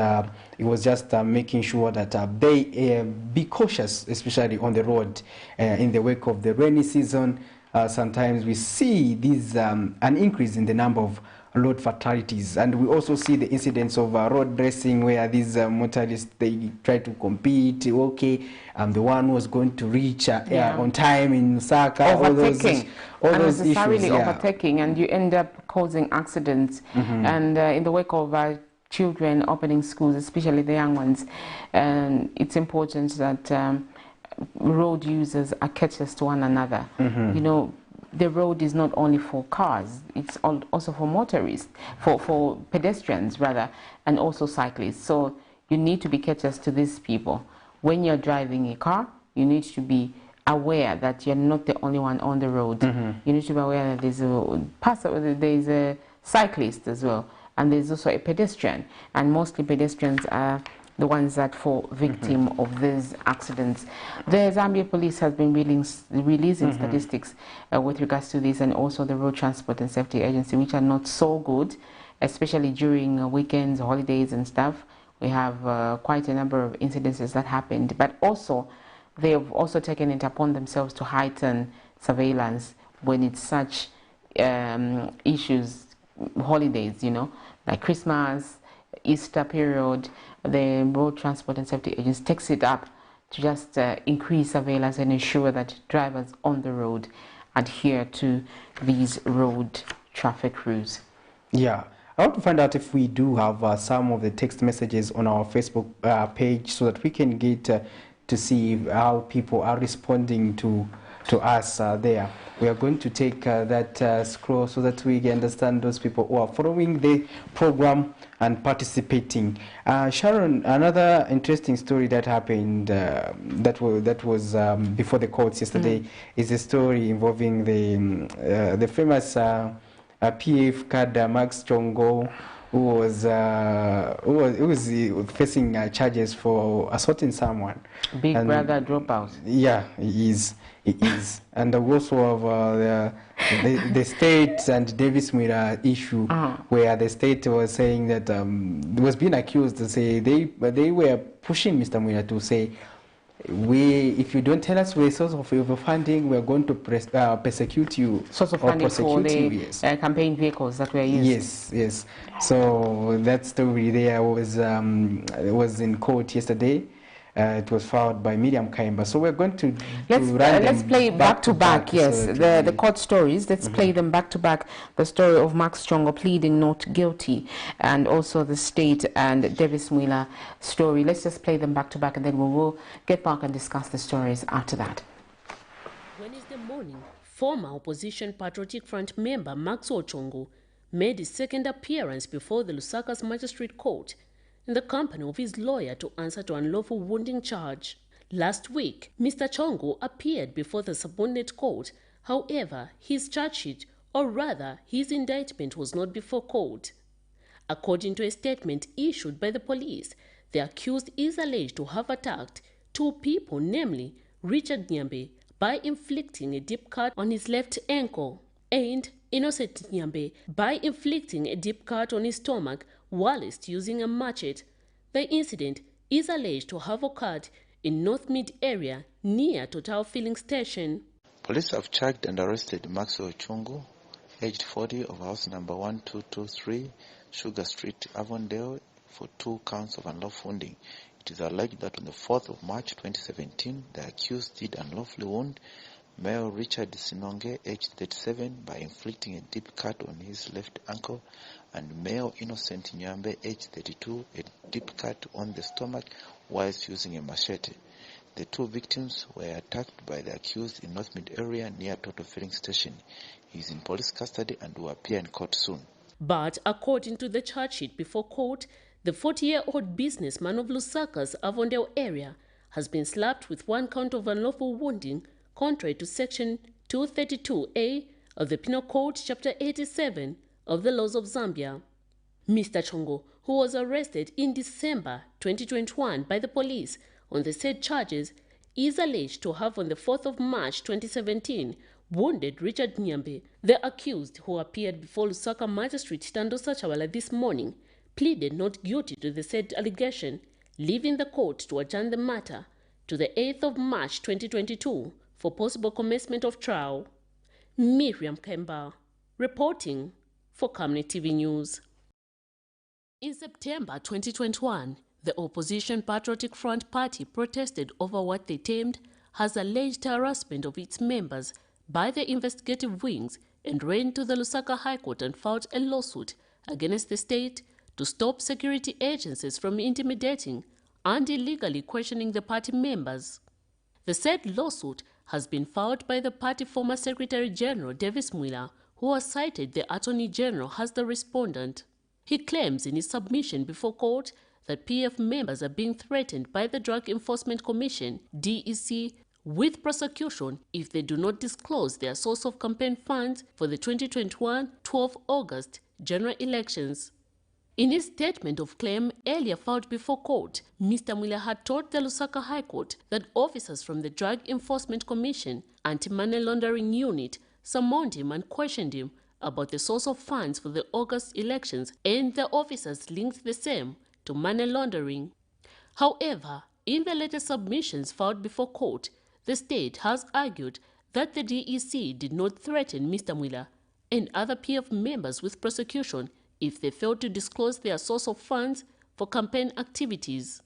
it was just making sure that they be cautious, especially on the road in the wake of the rainy season. Sometimes we see an increase in the number of road fatalities, and we also see the incidents of road racing where these motorists, they try to compete. Okay, the one was going to reach on time in Lusaka. Overtaking, unnecessarily issues, overtaking, and you end up causing accidents. Mm-hmm. And in the wake of children opening schools, especially the young ones, it's important that road users are courteous to one another. Mm-hmm. You know, the road is not only for cars, it's also for motorists, for pedestrians rather, and also cyclists. So you need to be courteous to these people. When you're driving a car, you need to be aware that you're not the only one on the road. Mm-hmm. You need to be aware that there's a cyclist as well, and there's also a pedestrian, and mostly pedestrians are the ones that fall victim Mm-hmm. of these accidents. The Zambia police has been releasing Mm-hmm. statistics with regards to this, and also the Road Transport and Safety Agency, which are not so good, especially during weekends, holidays and stuff. We have quite a number of incidences that happened, but also they have also taken it upon themselves to heighten surveillance when it's such issues, holidays, you know, like Christmas, Easter period. The Road Transport and Safety Agency takes it up to just increase surveillance and ensure that drivers on the road adhere to these road traffic rules. Yeah. I want to find out if we do have some of the text messages on our Facebook page so that we can get to see how people are responding to us there. We are going to take that scroll so that we can understand those people who are following the program and participating. Sharon, another interesting story that happened that was before the courts yesterday is a story involving the famous PF cadre Max Chongo, who was facing charges for assaulting someone. Big brother dropout. Yeah, he is. He is. And we also have the state and Davis Mira issue, where the state was saying that was being accused to say they were pushing Mr. Mira to say, if you don't tell us the source of your funding, we're going to persecute you. Source of funding for the campaign vehicles that were used. Yes, yes. So that story there was in court yesterday. It was filed by Miriam Kaimba. So we're going to let's play back to back. Yes, the court stories. Let's play them back to back. The story of Max Chongo pleading not guilty, and also the state and Davis Mwila story. Let's just play them back to back, and then we will get back and discuss the stories after that. Wednesday morning, former Opposition Patriotic Front member Max Chongo made his second appearance before the Lusaka's Magistrate Court in the company of his lawyer to answer to unlawful wounding charge. Last week, Mr. Chongo appeared before the subordinate court. However, his charge sheet, or rather his indictment, was not before court. According to a statement issued by the police, the accused is alleged to have attacked two people, namely Richard Nyambe, by inflicting a deep cut on his left ankle, and Innocent Nyambe by inflicting a deep cut on his stomach whilst using a machete. The incident is alleged to have occurred in North Mid area near Total Filling Station. Police have charged and arrested Maxwell Chungu, aged 40, of house number 1223, Sugar Street, Avondale, for 2 counts of unlawful wounding. It is alleged that on the 4th of March 2017, the accused did unlawfully wound male Richard Sinonge, aged 37, by inflicting a deep cut on his left ankle, and male Innocent Nyambe, aged 32, a deep cut on the stomach whilst using a machete. The two victims were attacked by the accused in North Mid area near Total Filling Station. He is in police custody and will appear in court soon. But according to the charge sheet before court, the 40-year-old businessman of Lusaka's Avondale area has been slapped with 1 count of unlawful wounding, contrary to Section 232A of the Penal Code, Chapter 87 of the Laws of Zambia. Mr. Chongo, who was arrested in December 2021 by the police on the said charges, is alleged to have on the 4th of March 2017 wounded Richard Nyambe. The accused, who appeared before Lusaka Magistrate Tandosa Chawala this morning, pleaded not guilty to the said allegation, leaving the court to adjourn the matter to the 8th of March 2022 for possible commencement of trial. Miriam Kemba, reporting for Camnet TV News. In September 2021, the Opposition Patriotic Front Party protested over what they termed as alleged harassment of its members by the investigative wings, and ran to the Lusaka High Court and filed a lawsuit against the state to stop security agencies from intimidating and illegally questioning the party members. The said lawsuit has been filed by the party former Secretary General Davis Mwila, who has cited the Attorney General as the respondent. He claims in his submission before court that PF members are being threatened by the Drug Enforcement Commission, DEC, with prosecution if they do not disclose their source of campaign funds for the 2021 12 August general elections. In his statement of claim earlier filed before court, Mr. Mwila had told the Lusaka High Court that officers from the Drug Enforcement Commission Anti-Money Laundering Unit summoned him and questioned him about the source of funds for the August elections, and the officers linked the same to money laundering. However, in the latest submissions filed before court, the state has argued that the DEC did not threaten Mr. Mwila and other PF members with prosecution if they failed to disclose their source of funds for campaign activities.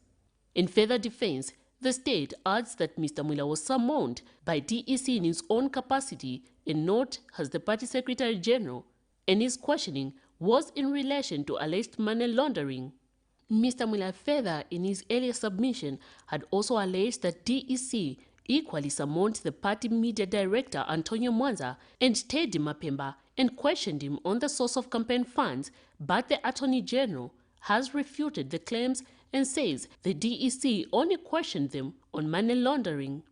In further defense, the state adds that Mr. Mwila was summoned by DEC in his own capacity and not as the party secretary general, and his questioning was in relation to alleged money laundering. Mr. Mwila further in his earlier submission had also alleged that DEC equally summoned the party media director Antonio Mwanza and Teddy Mapemba and questioned him on the source of campaign funds, but the Attorney General has refuted the claims and says the DEC only questioned them on money laundering.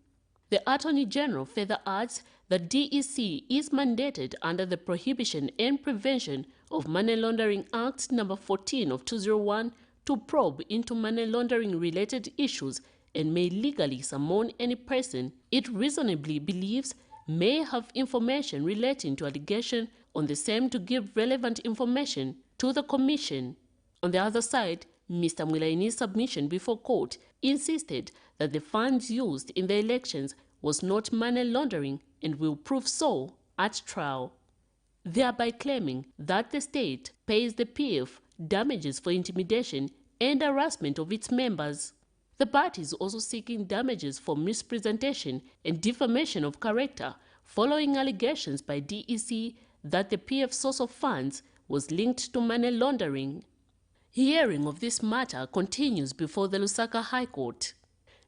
The Attorney General further adds that DEC is mandated under the Prohibition and Prevention of Money Laundering Act number 14 of 2001 to probe into money laundering related issues and may legally summon any person it reasonably believes may have information relating to allegation on the same to give relevant information to the Commission. On the other side, Mr. Mwilaini's submission before court insisted that the funds used in the elections was not money laundering and will prove so at trial, thereby claiming that the state pays the PF damages for intimidation and harassment of its members. The party is also seeking damages for mispresentation and defamation of character following allegations by DEC that the PF source of funds was linked to money laundering. Hearing of this matter continues before the Lusaka High Court.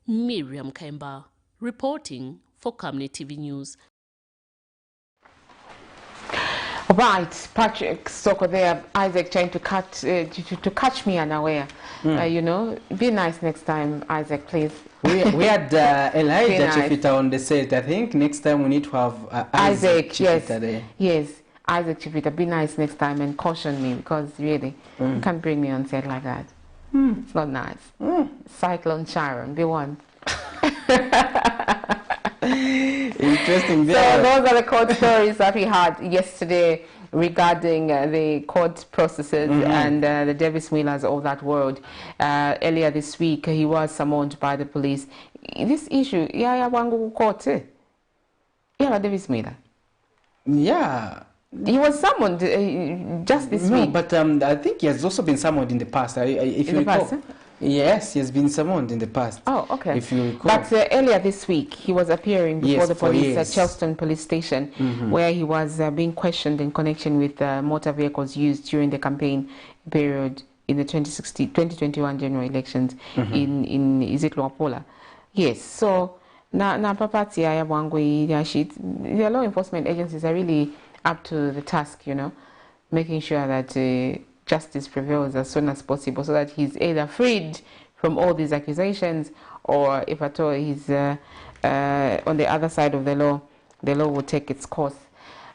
Miriam Kemba, reporting for Camnet TV News. Right, Patrick Soko there, Isaac trying to catch me unaware. You know, be nice next time, Isaac, please. We had Elijah Chifita on the set. I think next time we need to have Isaac Chifita there. Yes, Isaac Chifita, be nice next time and caution me, because really, you can't bring me on set like that. It's not nice. Cyclone Sharon, be one. Interesting. So those are the court stories that we had yesterday regarding the court processes and the Davis Millers of that world. Earlier this week, he was summoned by the police. This issue, wangu court, Davis Miller. Yeah. He was summoned just this week. But I think he has also been summoned in the past. If you recall. Yes, he has been summoned in the past. Oh, okay. If you recall. But earlier this week, he was appearing before the police at Charleston Police Station, where he was being questioned in connection with motor vehicles used during the campaign period in the 2021 general elections in Luapola. Yes, so na papati ya wangwe the law enforcement agencies are really up to the task, you know, making sure that justice prevails as soon as possible, so that he's either freed from all these accusations, or if at all he's on the other side of the law will take its course.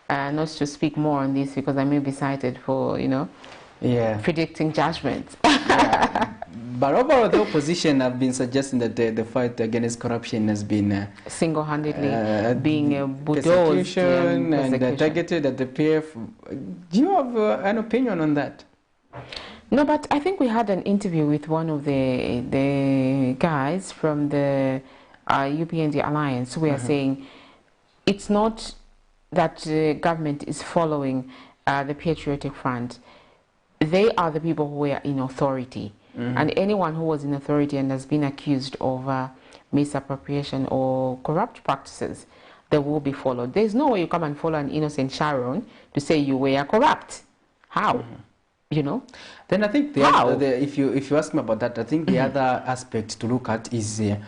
Not to speak more on this, because I may be cited for, you know, predicting judgments. But overall, the opposition have been suggesting that the fight against corruption has been single-handedly being bulldozed and targeted at the PF. Do you have an opinion on that? No, but I think we had an interview with one of the guys from the UPND Alliance who are saying it's not that the government is following the Patriotic Front. They are the people who are in authority. And anyone who was in authority and has been accused of misappropriation or corrupt practices, they will be followed. There's no way you come and follow an innocent Sharon to say you were corrupt. How? You know? Then I think if you ask me about that, I think the other aspect to look at is if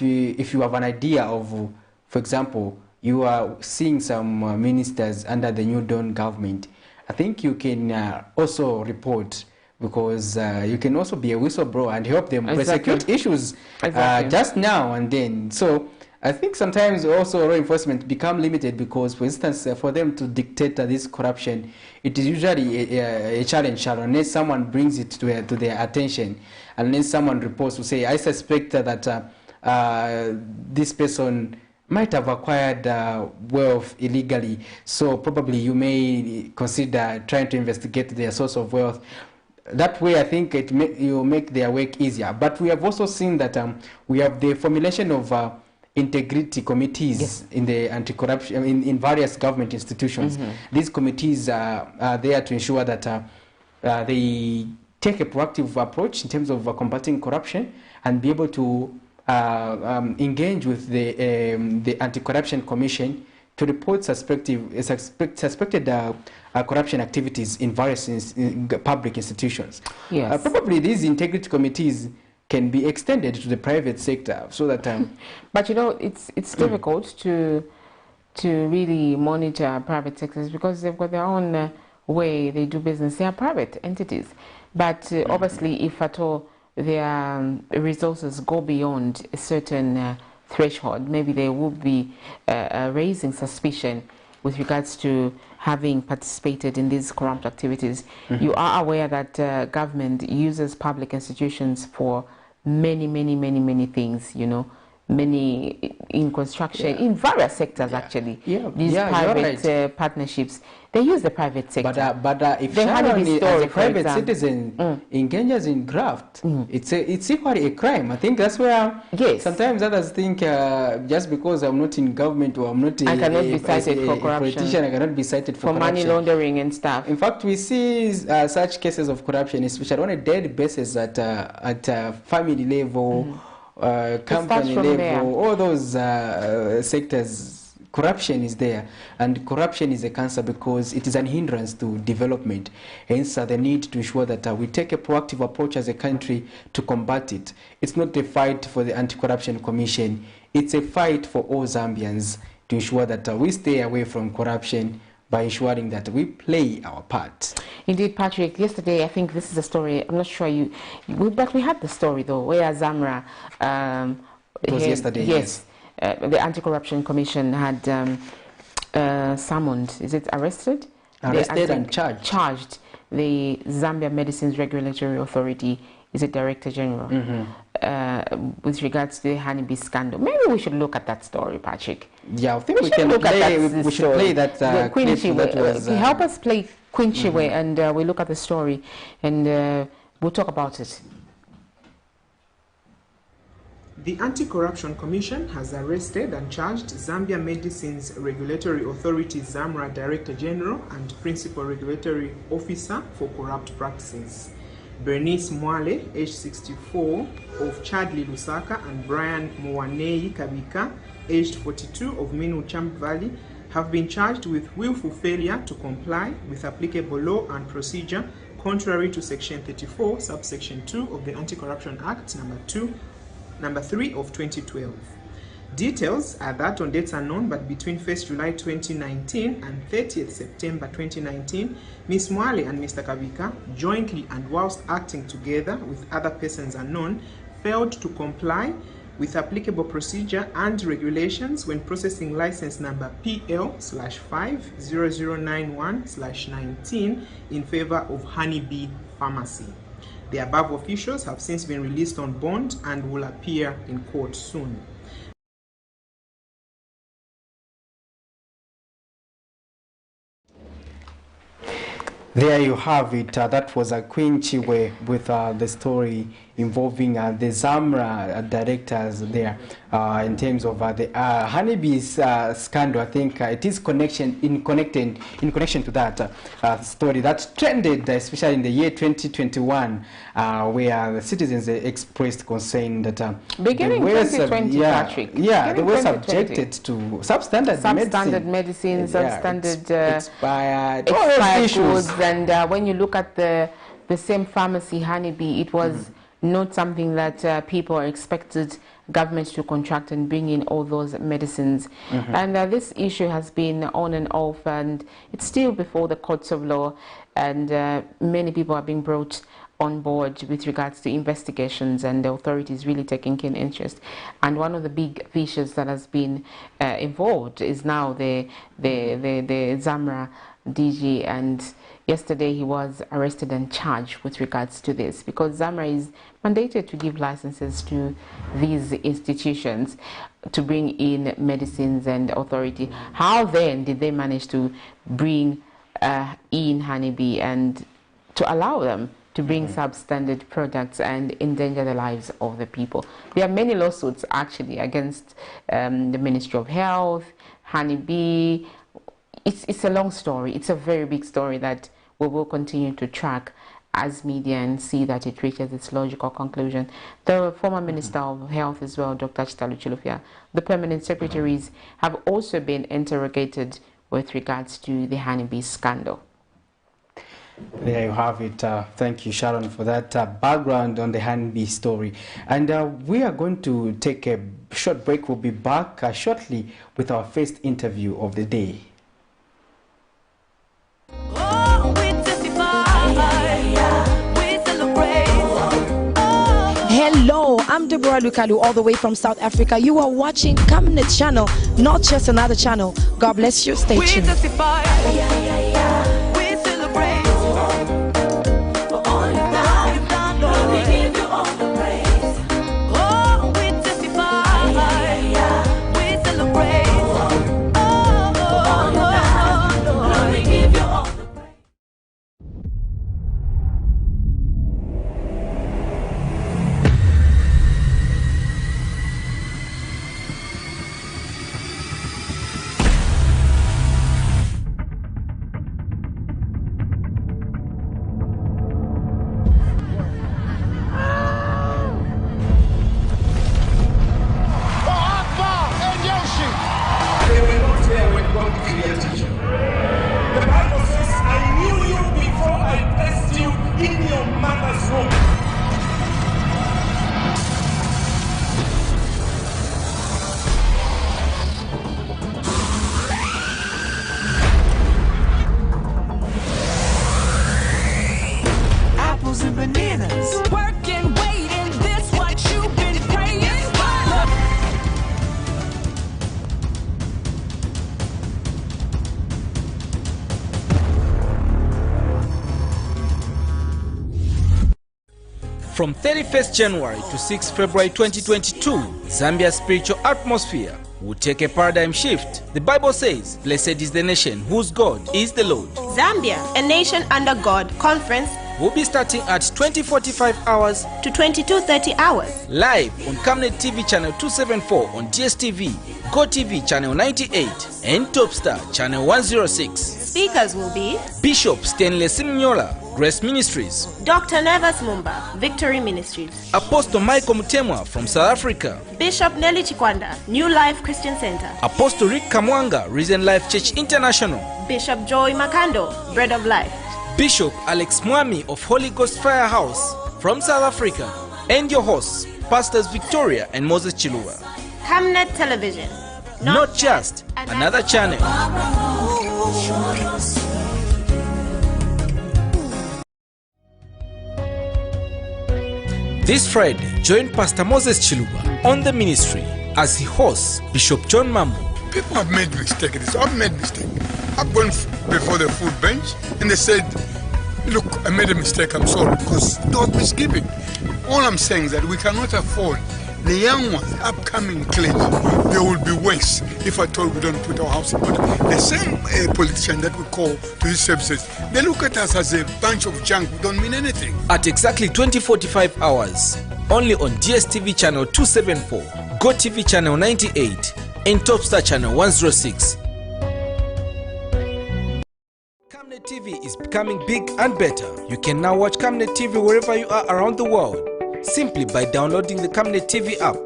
you have an idea of, for example, you are seeing some ministers under the New Dawn government, I think you can also report, because you can also be a whistleblower and help them prosecute issues just now and then. So I think sometimes also law enforcement become limited, because, for instance, for them to dictate this corruption, it is usually a challenge, unless someone brings it to their attention, unless someone reports to say, I suspect that this person might have acquired wealth illegally, so probably you may consider trying to investigate their source of wealth. That way, I think you make their work easier. But we have also seen that we have the formulation of integrity committees in the anti-corruption in various government institutions. These committees are there to ensure that they take a proactive approach in terms of combating corruption and be able to engage with the Anti-Corruption Commission to report suspected corruption activities in various public institutions. Probably these integrity committees can be extended to the private sector, so that. But you know, it's difficult to really monitor private sectors, because they've got their own way they do business. They are private entities, but obviously, if at all their resources go beyond a certain threshold, maybe they will be raising suspicion with regards to having participated in these corrupt activities. You are aware that government uses public institutions for many things, you know, many in construction, in various sectors actually. These private partnerships, they use the private sector. But if Sharon, as a private citizen, engages in graft, it's equally a crime. I think that's where sometimes others think just because I'm not in government or I'm not I cannot be cited for corruption. Politician, I cannot be cited for corruption. Money laundering and stuff. In fact, we see such cases of corruption, especially on a daily basis at family level, company level, all those sectors. Corruption is there, and corruption is a cancer because it is an hindrance to development. Hence, the need to ensure that we take a proactive approach as a country to combat it. It's not a fight for the Anti-Corruption Commission. It's a fight for all Zambians to ensure that we stay away from corruption by ensuring that we play our part. Indeed, Patrick, yesterday, I think this is a story, I'm not sure but we had the story though, where Zamra... it was yesterday, yes. The Anti-Corruption Commission had summoned, is it arrested? Arrested and charged. Charged the Zambia Medicines Regulatory Authority, is it Director General, with regards to the honeybee scandal. Maybe we should look at that story, Patrick. Yeah, I think we should play that clip. Help us play Quinchiwe and we look at the story and we'll talk about it. The Anti-Corruption Commission has arrested and charged Zambia Medicines Regulatory Authority ZAMRA Director General and Principal Regulatory Officer for corrupt practices. Bernice Mwale, age 64, of Chadley, Lusaka, and Brian Mwanei Kabika, aged 42, of Minu Champ Valley, have been charged with willful failure to comply with applicable law and procedure contrary to Section 34, subsection 2 of the Anti-Corruption Act Number 3 of 2012. Details are that on dates unknown, but between 1st July 2019 and 30th September 2019, Ms. Mwale and Mr. Kabika, jointly and whilst acting together with other persons unknown, failed to comply with applicable procedure and regulations when processing license number PL/50091/19 in favor of Honeybee Pharmacy. The above officials have since been released on bond and will appear in court soon. There you have it. That was a Quinchiwe with the story involving the ZAMRA directors there in terms of the honeybees scandal. I think it is in connection to that story that trended, especially in the year 2021, where the citizens expressed concern that beginning 2020, Patrick. They were subjected to substandard medicines, substandard expired goods, and when you look at the same pharmacy, Honeybee, it was not something that people are expected government to contract and bring in all those medicines. And this issue has been on and off, and it's still before the courts of law, and many people are being brought on board with regards to investigations, and the authorities really taking keen interest. And one of the big fishes that has been involved is now the ZAMRA DG, and yesterday he was arrested and charged with regards to this, because ZAMRA is mandated to give licenses to these institutions to bring in medicines and authority. How then did they manage to bring in Honeybee and to allow them to bring substandard products and endanger the lives of the people? There are many lawsuits actually against the Ministry of Health, Honeybee. It's a long story. It's a very big story that we will continue to track as media and see that it reaches its logical conclusion. The former Minister of Health as well, Dr. Chitalu Chilufya, the permanent secretaries have also been interrogated with regards to the Honeybee scandal. There you have it. Thank you, Sharon, for that background on the Honeybee story. And we are going to take a short break. We'll be back shortly with our first interview of the day. Hello Hello, I'm Deborah Lukalu, all the way from South Africa. You are watching Camnet channel, not just another channel. God bless you. Stay tuned. And bananas. Work and wait, and this what you've been praying for. From 31st January to 6 February 2022, Zambia's spiritual atmosphere will take a paradigm shift. The Bible says, "Blessed is the nation whose God is the Lord." Zambia, a nation under God conference will be starting at 20:45 hours to 22:30 hours. Live on Camnet TV channel 274 on DSTV, GoTV channel 98 and Topstar channel 106. Speakers will be Bishop Stanley Simnyola, Grace Ministries; Dr. Nevas Mumba, Victory Ministries; Apostle Michael Mutemwa from South Africa; Bishop Nelly Chikwanda, New Life Christian Center; Apostle Rick Kamwanga, Risen Life Church International; Bishop Joy Makando, Bread of Life; Bishop Alex Mwami of Holy Ghost Firehouse from South Africa; and your hosts, Pastors Victoria and Moses Chilua. Camnet Television, not just another channel. This Friday, join Pastor Moses Chiluba on the ministry as he hosts Bishop John Mambo. People have made mistakes. I've made mistakes. I've gone before the food bench and they said, "Look, I made a mistake, I'm sorry," because there was misgiving. All I'm saying is that we cannot afford the young ones, upcoming clergy. They will be worse if at all we don't put our house in order. The same politician that we call to these services, they look at us as a bunch of junk. We don't mean anything. At exactly 20:45 hours, only on DSTV channel 274, GoTV channel 98, and Topstar channel 106. Camnet TV is becoming big and better. You can now watch Camnet TV wherever you are around the world, simply by downloading the Camnet TV app.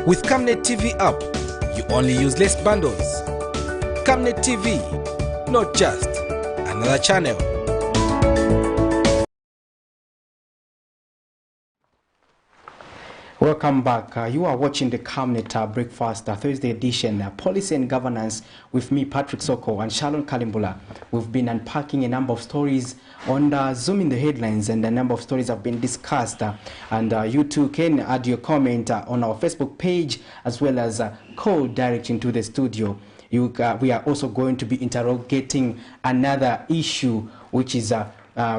With Camnet TV app, you only use less bundles. Camnet TV, not just another channel. Welcome back. You are watching the Camnet Breakfast Thursday edition, Policy and Governance, with me, Patrick Soko, and Shalon Kalimbula. We've been unpacking a number of stories on Zooming the headlines, and a number of stories have been discussed. And you too can add your comment on our Facebook page, as well as call direct into the studio. We are also going to be interrogating another issue, which is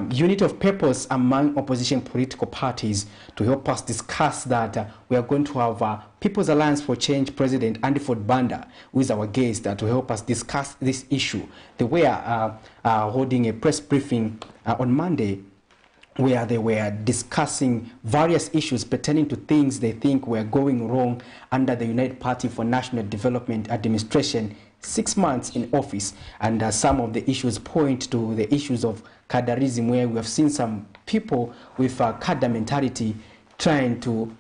unity of purpose among opposition political parties. To help us discuss that, we are going to have People's Alliance for Change President Andy Ford Banda, who is our guest, to help us discuss this issue. They were holding a press briefing on Monday, where they were discussing various issues pertaining to things they think were going wrong under the United Party for National Development administration 6 months in office. And some of the issues point to the issues of cadarism, where we have seen some people with cadre mentality trying to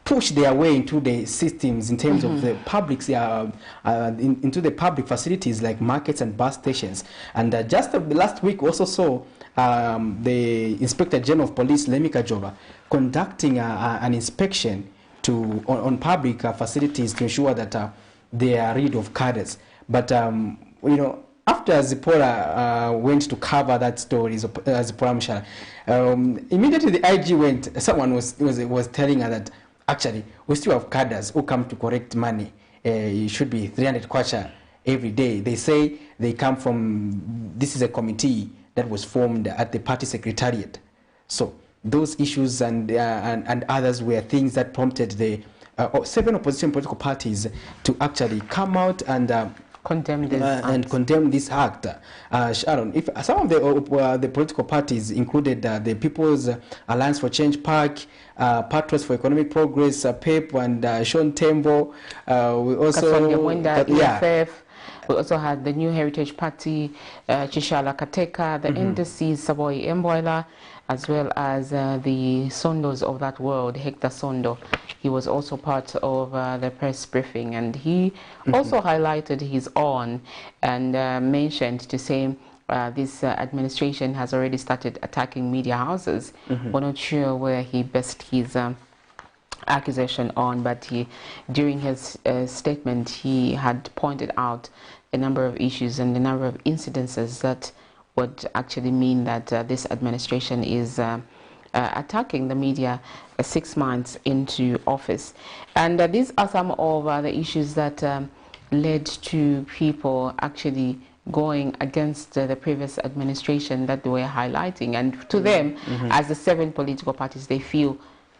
push their way into the systems in terms of the public, into the public facilities like markets and bus stations. And just last week we also saw the Inspector General of Police, Lemmy Kajoba, conducting an inspection on public facilities to ensure that they are rid of cadres. But you know, after Zipporah went to cover that story, Zipporah Mshara, immediately the IG went. Someone was telling her that actually we still have cadres who come to collect money. It should be 300 kwacha every day. They say they come from. This is a committee that was formed at the party secretariat. So those issues and others were things that prompted the 7 opposition political parties to actually come out and condemn this act. Sharon, if some of the political parties included the People's Alliance for Change PAC, Patriots for Economic Progress, PEP, and Sean Tembo, we also we also had the New Heritage Party, Chishala Kateka, the NDC, Savoy Emboila, as well as the Sondos of that world, Hector Sondo. He was also part of the press briefing, and he also highlighted his own and mentioned to say this administration has already started attacking media houses. We're not sure where he based his accusation on, but during his statement he had pointed out a number of issues and a number of incidences that would actually mean that this administration is attacking the media 6 months into office. And these are some of the issues that led to people actually going against the previous administration that they were highlighting. And to them, as the 7 political parties, they feel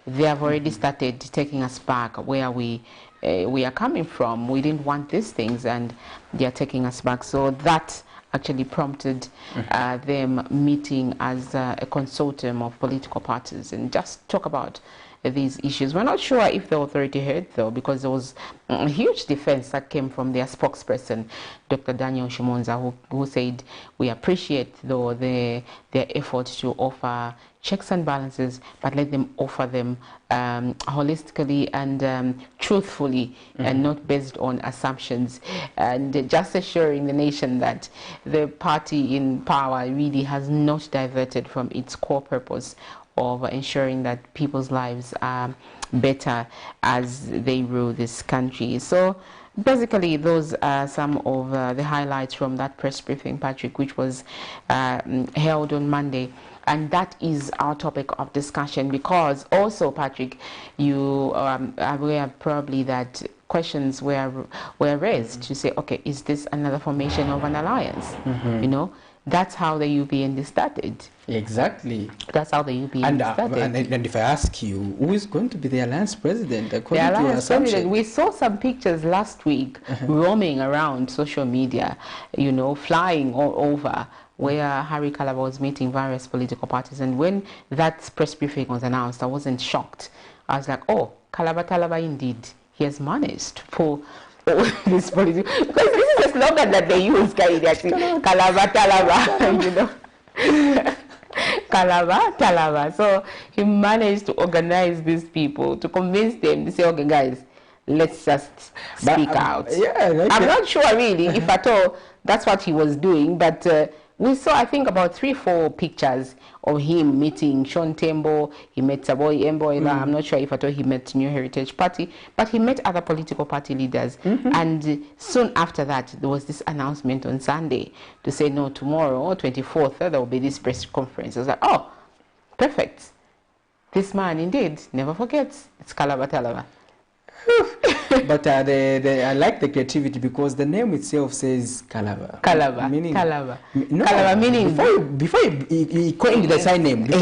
they have already started taking us back where we are coming from. We didn't want these things, and they are taking us back. So that actually prompted them meeting as a consortium of political parties and just talk about these issues. We're not sure if the authority heard, though, because there was a huge defense that came from their spokesperson, Dr. Daniel Shimonza, who said, we appreciate, though, their effort to offer checks and balances, but let them offer them holistically and truthfully and not based on assumptions, and just assuring the nation that the party in power really has not diverted from its core purpose of ensuring that people's lives are better as they rule this country. So basically those are some of the highlights from that press briefing, Patrick, which was held on Monday. And that is our topic of discussion, because also, Patrick, you are aware probably that questions were raised to say, okay, is this another formation of an alliance? You know, that's how the UPND started. Exactly. That's how the UPND started. And if I ask you, who is going to be the alliance president? The alliance president, we saw some pictures last week roaming around social media, you know, flying all over, where Harry Kalaba was meeting various political parties. And when that press briefing was announced, I wasn't shocked. I was like, oh, Kalaba indeed, he has managed to pull this political, because this is a slogan that they use, Kalaba, you know. Kalaba. So he managed to organize these people, to convince them to say, okay, guys, let's just speak out. I'm not sure really if at all that's what he was doing, but we saw, I think, about 3-4 pictures of him meeting Sean Tembo. He met Saboy Emboila. I'm not sure if at all he met New Heritage Party, but he met other political party leaders. And soon after that, there was this announcement on Sunday to say, no, tomorrow, 24th, there will be this press conference. I was like, oh, perfect. This man, indeed, never forgets. It's Kalaba. But I like the creativity, because the name itself says Kalaba. Meaning, No, Kalaba meaning before he coined the surname. He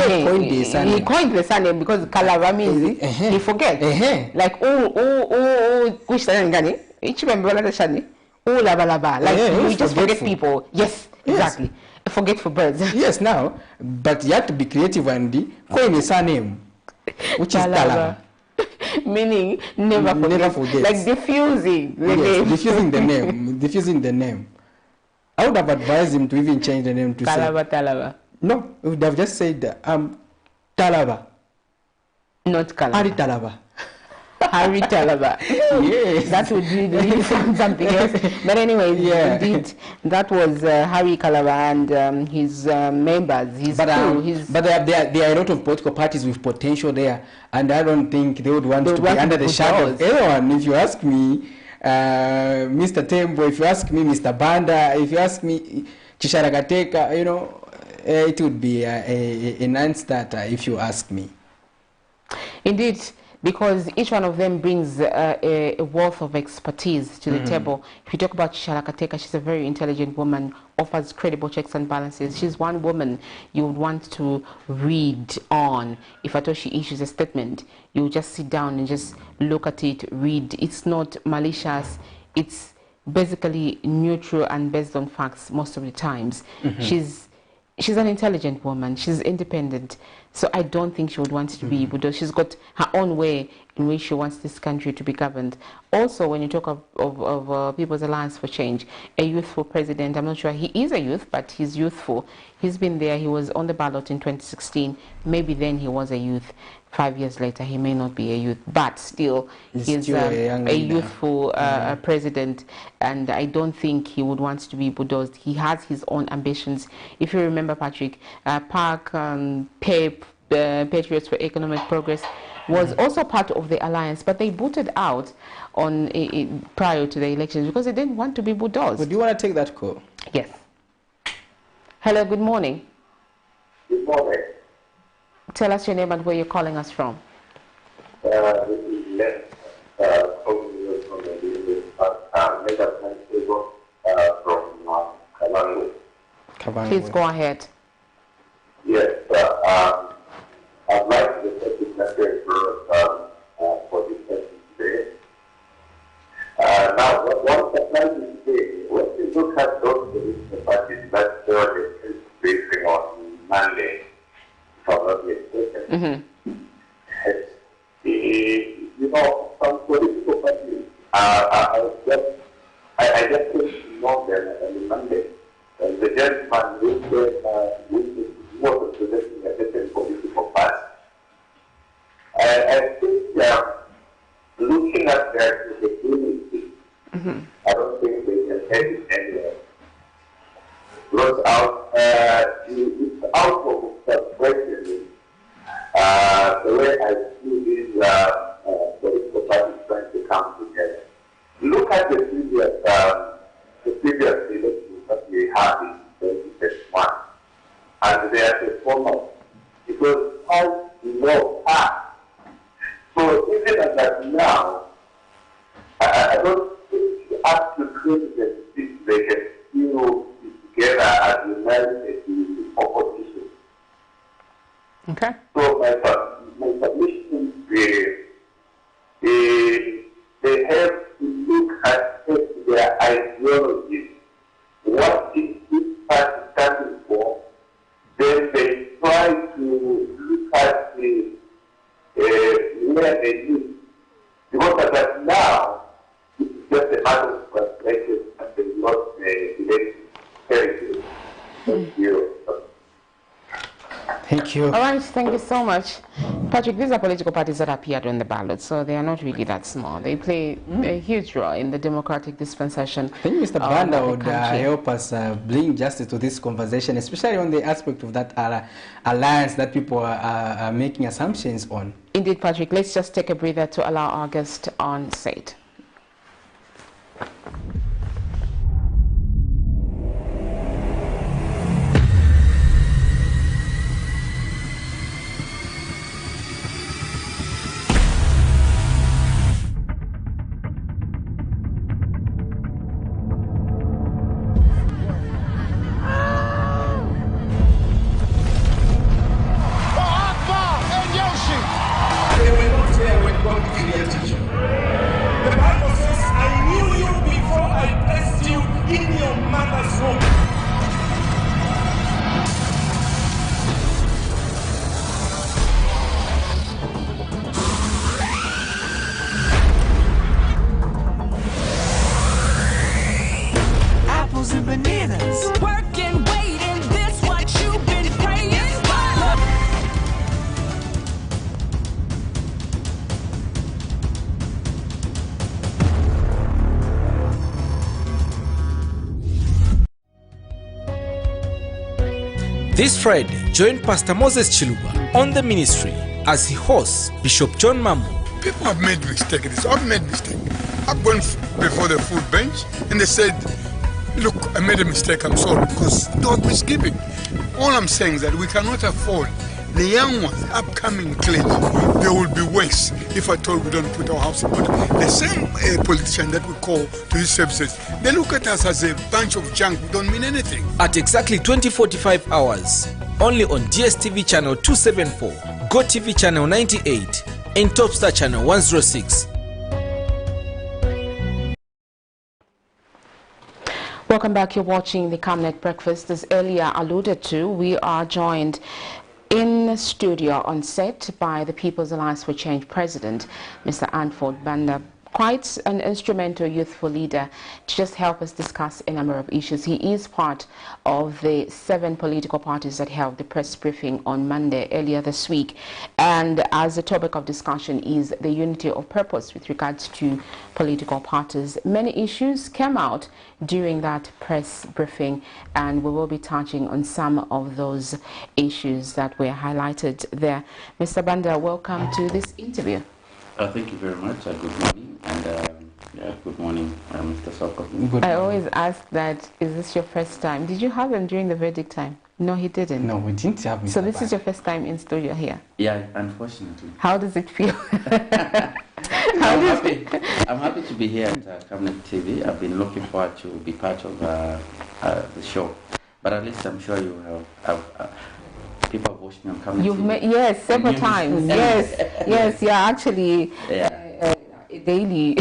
coined the surname because Kalaba means he forget. Like which surname gani? Each member of the surname. Labalaba. Like we just forget people. Yes, exactly. Forgetful birds. Yes, now, but you have to be creative and coin a surname, which is Kalaba. Meaning never forget. Like diffusing the name. Diffusing the name. I would have advised him to even change the name to Talaba. No, he would have just said Talaba. Not Kalaba. Harry Talaba. Harry Talaba. Yes. That would really sound something else. But anyways, indeed, that was Harry Kalaba and his members, his crew. But there are a lot of political parties with potential there, and I don't think they would want to be under the shadow of anyone. If you ask me, Mr. Tembo, if you ask me, Mr. Banda, if you ask me, Chisharagateca, it would be a non-starter if you ask me. Indeed, because each one of them brings a wealth of expertise to the table. If you talk about Chisharagateca, she's a very intelligent woman, offers credible checks and balances. She's one woman you would want to read on. If at all she issues a statement, you just sit down and just look at it, read. It's not malicious. It's basically neutral and based on facts most of the times. She's an intelligent woman. She's independent. So I don't think she would want to be Budo. She's got her own way in which she wants this country to be governed. Also, when you talk of People's Alliance for Change, a youthful president, I'm not sure he is a youth, but he's youthful. He's been there. He was on the ballot in 2016. Maybe then he was a youth. 5 years later, he may not be a youth, but still, he's a youthful president, and I don't think he would want to be bulldozed. He has his own ambitions. If you remember, Patrick, PAC, PEP, Patriots for Economic Progress, was also part of the alliance, but they booted out on prior to the elections because they didn't want to be bulldozed. But do you want to take that call? Yes. Hello, good morning. Good morning. Tell us your name and where you're calling us from. This is Les, from Kavango. Please go ahead. Yes, I'd like to take this message for this session today. Now, what surprises me today, when you look at those political parties that showed a briefing on Monday, if I'm not mistaken, some political parties, I just couldn't know them on Monday. And the gentleman was presenting a certain political party. I think looking at their unity, I don't think they can head it anywhere. Because it's out of frustration. The way I see these political parties trying to come together. Look at the previous elections that we had in 2021, and they are the former. It was all no past. So even as that now, I don't think you have to create the six they can still be together as united in the opposition. Okay. So my submission is they have to look at their ideology. What is this party standing for? Then they try to look at where they live. Because as of now, it's just a matter of frustration and they lost the election territory. Thank you. Thank you. All right, thank you so much. Patrick, these are political parties that appeared on the ballot, so they are not really that small. They play a huge role in the democratic dispensation. I think Mr. Banda would help us bring justice to this conversation, especially on the aspect of that alliance that people are making assumptions on. Indeed, Patrick. Let's just take a breather to allow our guest on stage. The This Friday, join Pastor Moses Chiluba on the ministry as he hosts Bishop John Mamu. People have made mistakes. I've made mistakes. I've gone before the food bench and they said, look, I made a mistake, I'm sorry, because there was misgiving. All I'm saying is that we cannot afford the young ones, upcoming clergy, they will be worse if at all we don't put our house in order. The same politician that we call to these services, they look at us as a bunch of junk, we don't mean anything. At exactly 20:45 hours, only on DSTV channel 274, GoTV channel 98, and Topstar channel 106. Welcome back. You're watching the Camnet Breakfast. As earlier alluded to, we are joined in studio on set by the People's Alliance for Change President, Mr. Anford Banda. Quite an instrumental youthful leader to just help us discuss a number of issues. He is part of the 7 political parties that held the press briefing on Monday earlier this week. And as the topic of discussion is the unity of purpose with regards to political parties, many issues came out during that press briefing, and we will be touching on some of those issues that were highlighted there. Mr. Banda, welcome to this interview. Thank you very much. Good morning, and good morning, Mr. Soko. I always ask that, is this your first time? Did you have him during the verdict time? No, he didn't. No, we didn't have Mr. So this is your first time in studio here? Yeah, unfortunately. How does it feel? I'm happy to be here at Camnet TV. I've been looking forward to be part of the show. But at least I'm sure you have people have watched me on Camnet TV. Yes, several times. Yes, you're actually a daily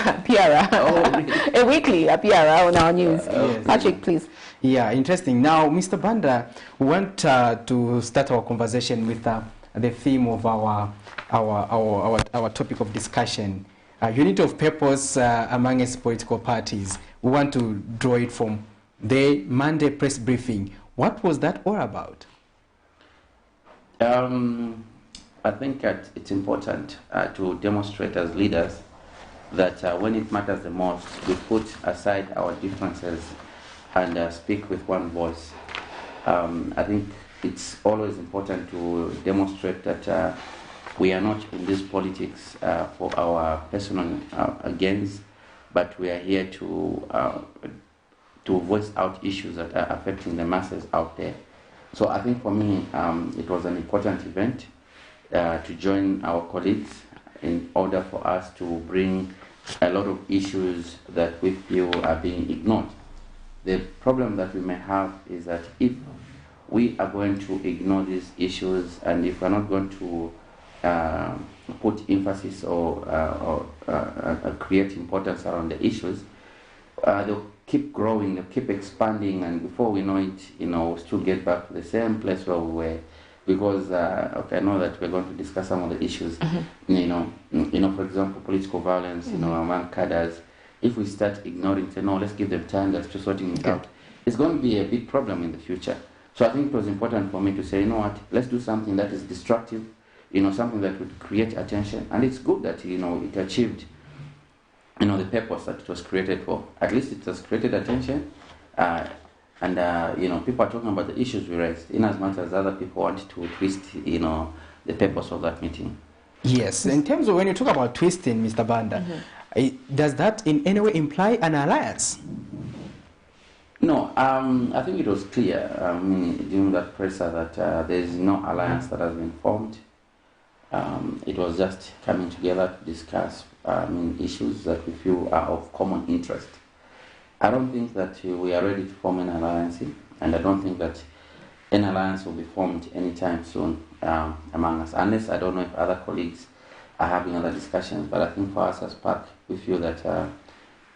appearer, a weekly appearer on our news. Yes. Patrick, please. Yeah, interesting. Now, Mr. Banda, we want to start our conversation with the theme of our topic of discussion, unity of purpose among its political parties. We want to draw it from the Monday press briefing. What was that all about? I think it's important to demonstrate as leaders that when it matters the most, we put aside our differences and speak with one voice. I think it's always important to demonstrate that we are not in this politics for our personal gains, but we are here to voice out issues that are affecting the masses out there. So I think for me, it was an important event to join our colleagues in order for us to bring a lot of issues that we feel are being ignored. The problem that we may have is that if we are going to ignore these issues, and if we're not going to put emphasis or create importance around the issues, they'll keep growing, they'll keep expanding, and before we know it, we'll still get back to the same place where we were. Because I know that we're going to discuss some of the issues. For example, political violence, among cadres. If we start ignoring, say no, let's give them time, that's just sorting it out, it's going to be a big problem in the future. So I think it was important for me to say, you know what, let's do something that is destructive, something that would create attention, and it's good that it achieved the purpose that it was created for. At least it has created attention, and people are talking about the issues we raised, in as much as other people want to twist the purpose of that meeting. Yes, in terms of when you talk about twisting, Mr. Banda, does that in any way imply an alliance? No, I think it was clear during that presser that there is no alliance that has been formed. It was just coming together to discuss issues that we feel are of common interest. I don't think that we are ready to form an alliance, and I don't think that an alliance will be formed anytime soon among us, unless I don't know if other colleagues are having other discussions. But I think for us as PAC, we feel that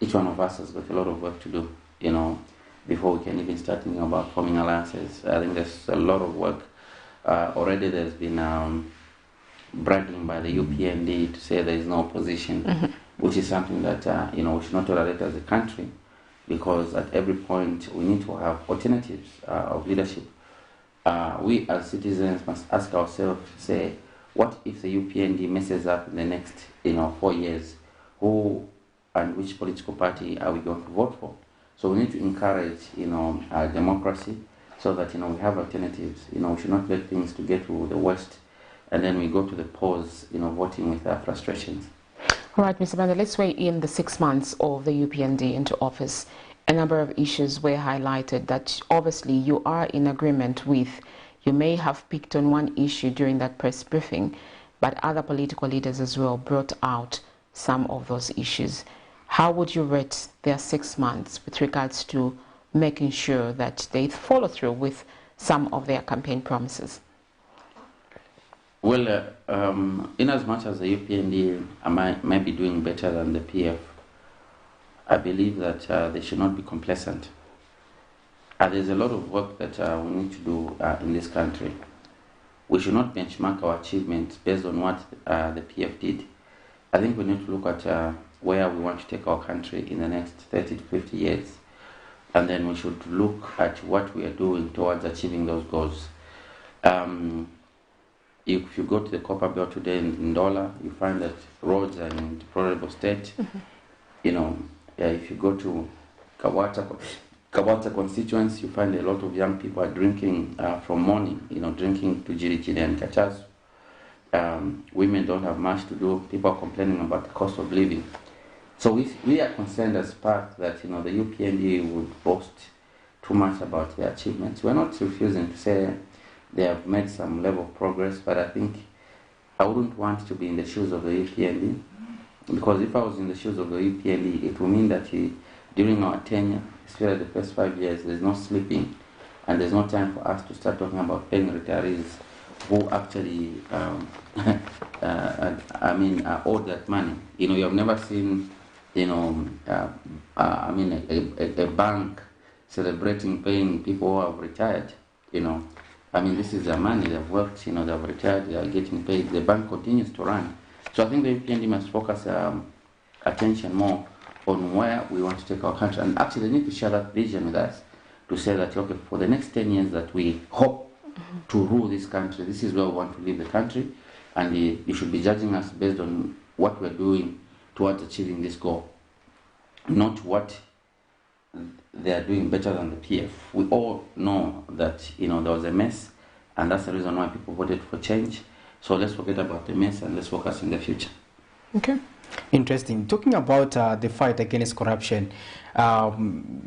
each one of us has got a lot of work to do, before we can even start thinking about forming alliances. I think there's a lot of work. Already there's been bragging by the UPND to say there is no opposition, which is something that we should not tolerate as a country, because at every point we need to have alternatives of leadership. We as citizens must ask ourselves, say, what if the UPND messes up in the next 4 years? Who and which political party are we going to vote for? So we need to encourage democracy, so that, you know, we have alternatives. You know, we should not let things to get to the worst, and then we go to the polls, you know, voting with our frustrations. All right, Mr. Banda, let's weigh in the 6 months of the UPND into office. A number of issues were highlighted that obviously you are in agreement with. You may have picked on one issue during that press briefing, but other political leaders as well brought out some of those issues. How would you rate their 6 months with regards to making sure that they follow through with some of their campaign promises? Well, in as much as the UPND might be doing better than the PF, I believe that they should not be complacent. There's a lot of work that we need to do in this country. We should not benchmark our achievements based on what the PF did. I think we need to look at where we want to take our country in the next 30 to 50 years. And then we should look at what we are doing towards achieving those goals. If you go to the Copper Belt today in Ndola, you find that roads are in deplorable state. You know, if you go to Kawata constituents, you find a lot of young people are drinking from morning, you know, drinking to Jiri and Kachas. Women don't have much to do. People are complaining about the cost of living. So we are concerned as part that, you know, the UPND would boast too much about their achievements. We're not refusing to say they have made some level of progress, but I think I wouldn't want to be in the shoes of the UPND, because if I was in the shoes of the UPND, it would mean that during our tenure, especially the first 5 years, there's no sleeping, and there's no time for us to start talking about paying retirees who actually, are owed that money. You know, you have never seen, you know, a bank celebrating paying people who have retired, you know. I mean, this is their money, they've worked, you know, they've retired, they are getting paid, the bank continues to run. So I think the UPND must focus attention more on where we want to take our country. And actually, they need to share that vision with us to say that, okay, for the next 10 years that we hope to rule this country, this is where we want to leave the country, and you should be judging us based on what we're doing towards achieving this goal, not what they are doing better than the PF. We all know that, you know, there was a mess, and that's the reason why people voted for change. So let's forget about the mess and let's focus in the future. Okay. Interesting. Talking about the fight against corruption,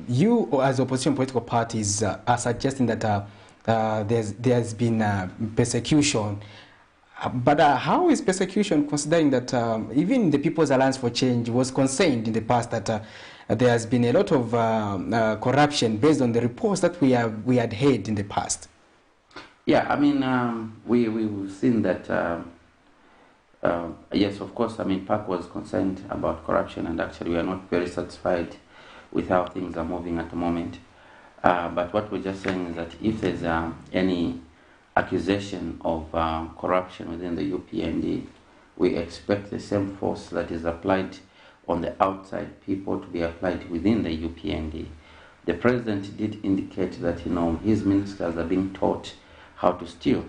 you as opposition political parties are suggesting that there's been persecution. But how is persecution, considering that even the People's Alliance for Change was concerned in the past that there has been a lot of corruption based on the reports that we had heard in the past? Yeah, I mean, we've seen that, yes, of course, I mean, PAC was concerned about corruption, and actually we are not very satisfied with how things are moving at the moment. But what we're just saying is that if there's any accusation of corruption within the UPND, we expect the same force that is applied on the outside people to be applied within the UPND. The president did indicate that, you know, his ministers are being taught how to steal.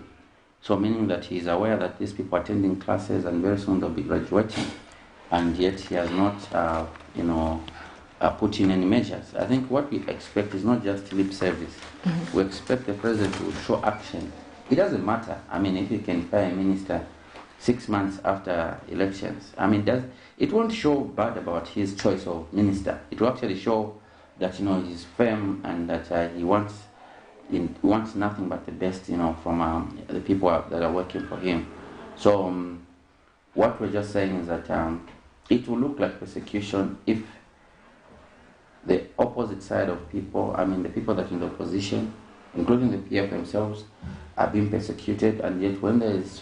So meaning that he is aware that these people are attending classes and very soon they'll be graduating, and yet he has not, put in any measures. I think what we expect is not just lip service. Mm-hmm. We expect the president to show action. It doesn't matter, I mean, if he can fire a minister 6 months after elections. I mean, it won't show bad about his choice of minister. It will actually show that, you know, he's firm and that he wants nothing but the best, you know, from the people that are working for him. So what we're just saying is that it will look like persecution if the opposite side of people, I mean the people that are in the opposition, including the PF themselves, are being persecuted, and yet when there is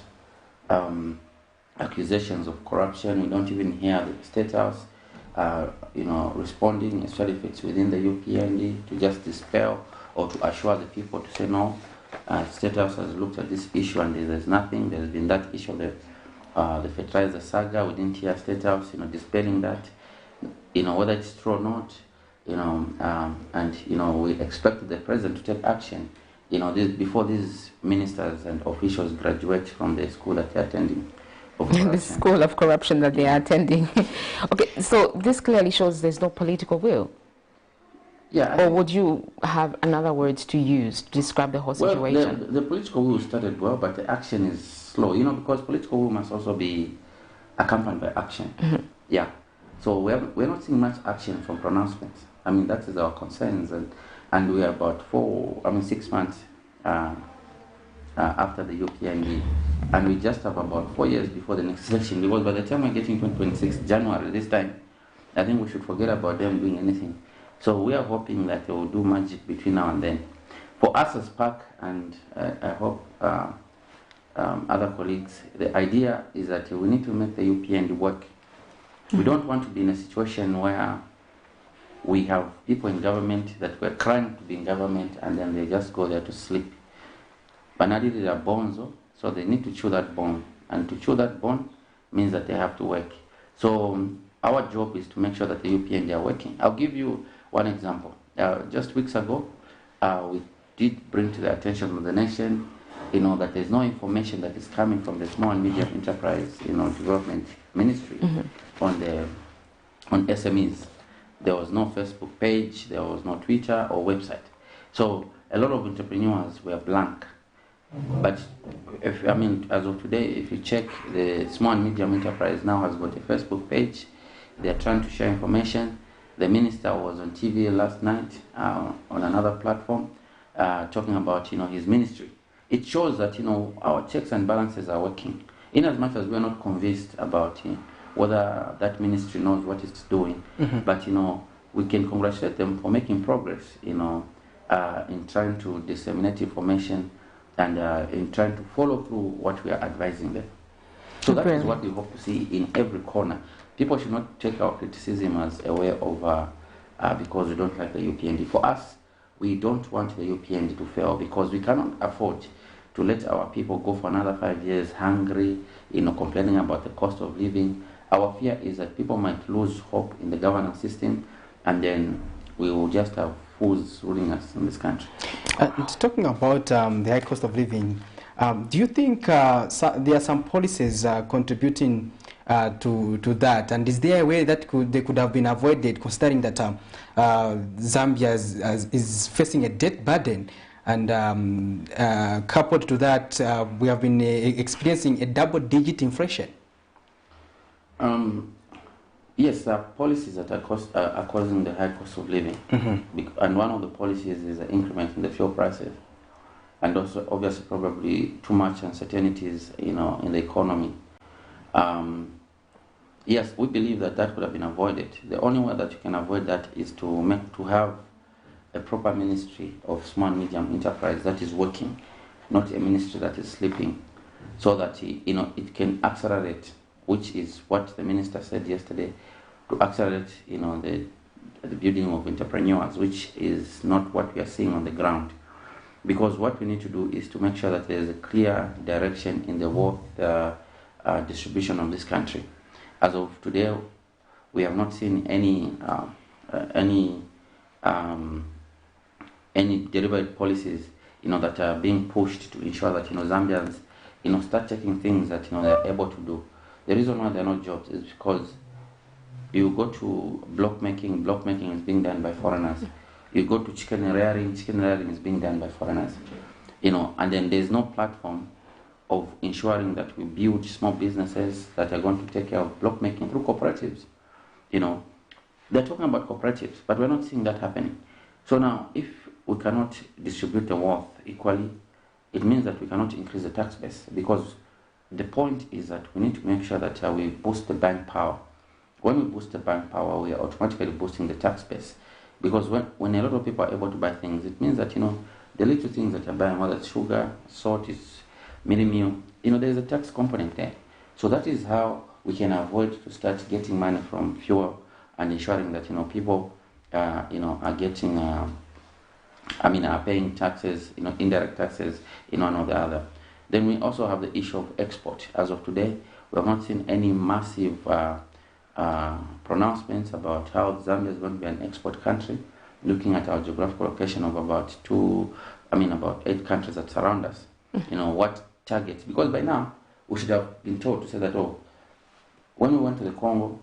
accusations of corruption, we don't even hear the State House responding, especially if it's within the UPND, to just dispel or to assure the people to say no. State House has looked at this issue and there's nothing. There's been that issue of the fertilizer saga. We didn't hear State House, dispelling that, whether it's true or not, and we expect the president to take action, before these ministers and officials graduate from the school that they're attending. The school of corruption that they are attending. Okay, so this clearly shows there's no political will. Or would you have another word to use to describe the whole situation? Well, the political will started well, but the action is slow, because political will must also be accompanied by action. Yeah. So we're not seeing much action from pronouncements. That is our concerns, and we are about 6 months after the UPND, and we just have about 4 years before the next election, because by the time we're getting 2026 January this time, I think we should forget about them doing anything. So we are hoping that they will do magic between now and then. For us as PAC, and I hope other colleagues, the idea is that we need to make the UPND work. We don't want to be in a situation where we have people in government that were crying to be in government and then they just go there to sleep. Banadili are bonzo, so they need to chew that bone. And to chew that bone means that they have to work. So our job is to make sure that the UPND are working. I'll give you one example. Just weeks ago, we did bring to the attention of the nation, that there's no information that is coming from the Small and Medium Enterprise, Development Ministry on SMEs. There was no Facebook page, there was no Twitter or website. So a lot of entrepreneurs were blank. But as of today, if you check, the Small and Medium Enterprise now has got a Facebook page. They're trying to share information. The minister was on TV last night on another platform talking about his ministry. It shows that our checks and balances are working. In as much as we are not convinced about whether that ministry knows what it's doing, but we can congratulate them for making progress. In trying to disseminate information and in trying to follow through what we are advising them. So that is what we hope to see in every corner. People should not take our criticism as a way of because we don't like the UPND. For us, we don't want the UPND to fail because we cannot afford to let our people go for another 5 years hungry, complaining about the cost of living. Our fear is that people might lose hope in the governance system, and then we will just have fools ruling us in this country. Talking about the high cost of living, do you think there are some policies contributing to that? And is there a way that they could have been avoided, considering that Zambia is facing a debt burden? And coupled to that, we have been experiencing a double-digit inflation. Yes, there are policies that are causing the high cost of living. And one of the policies is the increment in the fuel prices. And also, obviously, probably too much uncertainties, in the economy. Yes, we believe that could have been avoided. The only way that you can avoid that is to have a proper ministry of small and medium enterprise that is working, not a ministry that is sleeping, so that it can accelerate, which is what the minister said yesterday, to accelerate the building of entrepreneurs, which is not what we are seeing on the ground. Because what we need to do is to make sure that there is a clear direction in the wealth distribution of this country. As of today, we have not seen any deliberate policies, that are being pushed to ensure that Zambians, start taking things that they are able to do. The reason why there are no jobs is because you go to block making is being done by foreigners. You go to chicken rearing is being done by foreigners. And then there's no platform of ensuring that we build small businesses that are going to take care of block making through cooperatives. They're talking about cooperatives, but we're not seeing that happening. So now, if we cannot distribute the wealth equally, it means that we cannot increase the tax base, because the point is that we need to make sure that we boost the buying power. When we boost the buying power, we are automatically boosting the tax base. Because when a lot of people are able to buy things, it means that, the little things that you're buying, whether it's sugar, salt, it's meal, there's a tax component there. So that is how we can avoid to start getting money from fuel and ensuring that, people, are getting, are paying taxes, indirect taxes, one or the other. Then we also have the issue of export. As of today, we have not seen any massive pronouncements about how Zambia is going to be an export country, looking at our geographical location of about 8 countries that surround us. What targets? Because by now, we should have been told to say that, when we went to the Congo,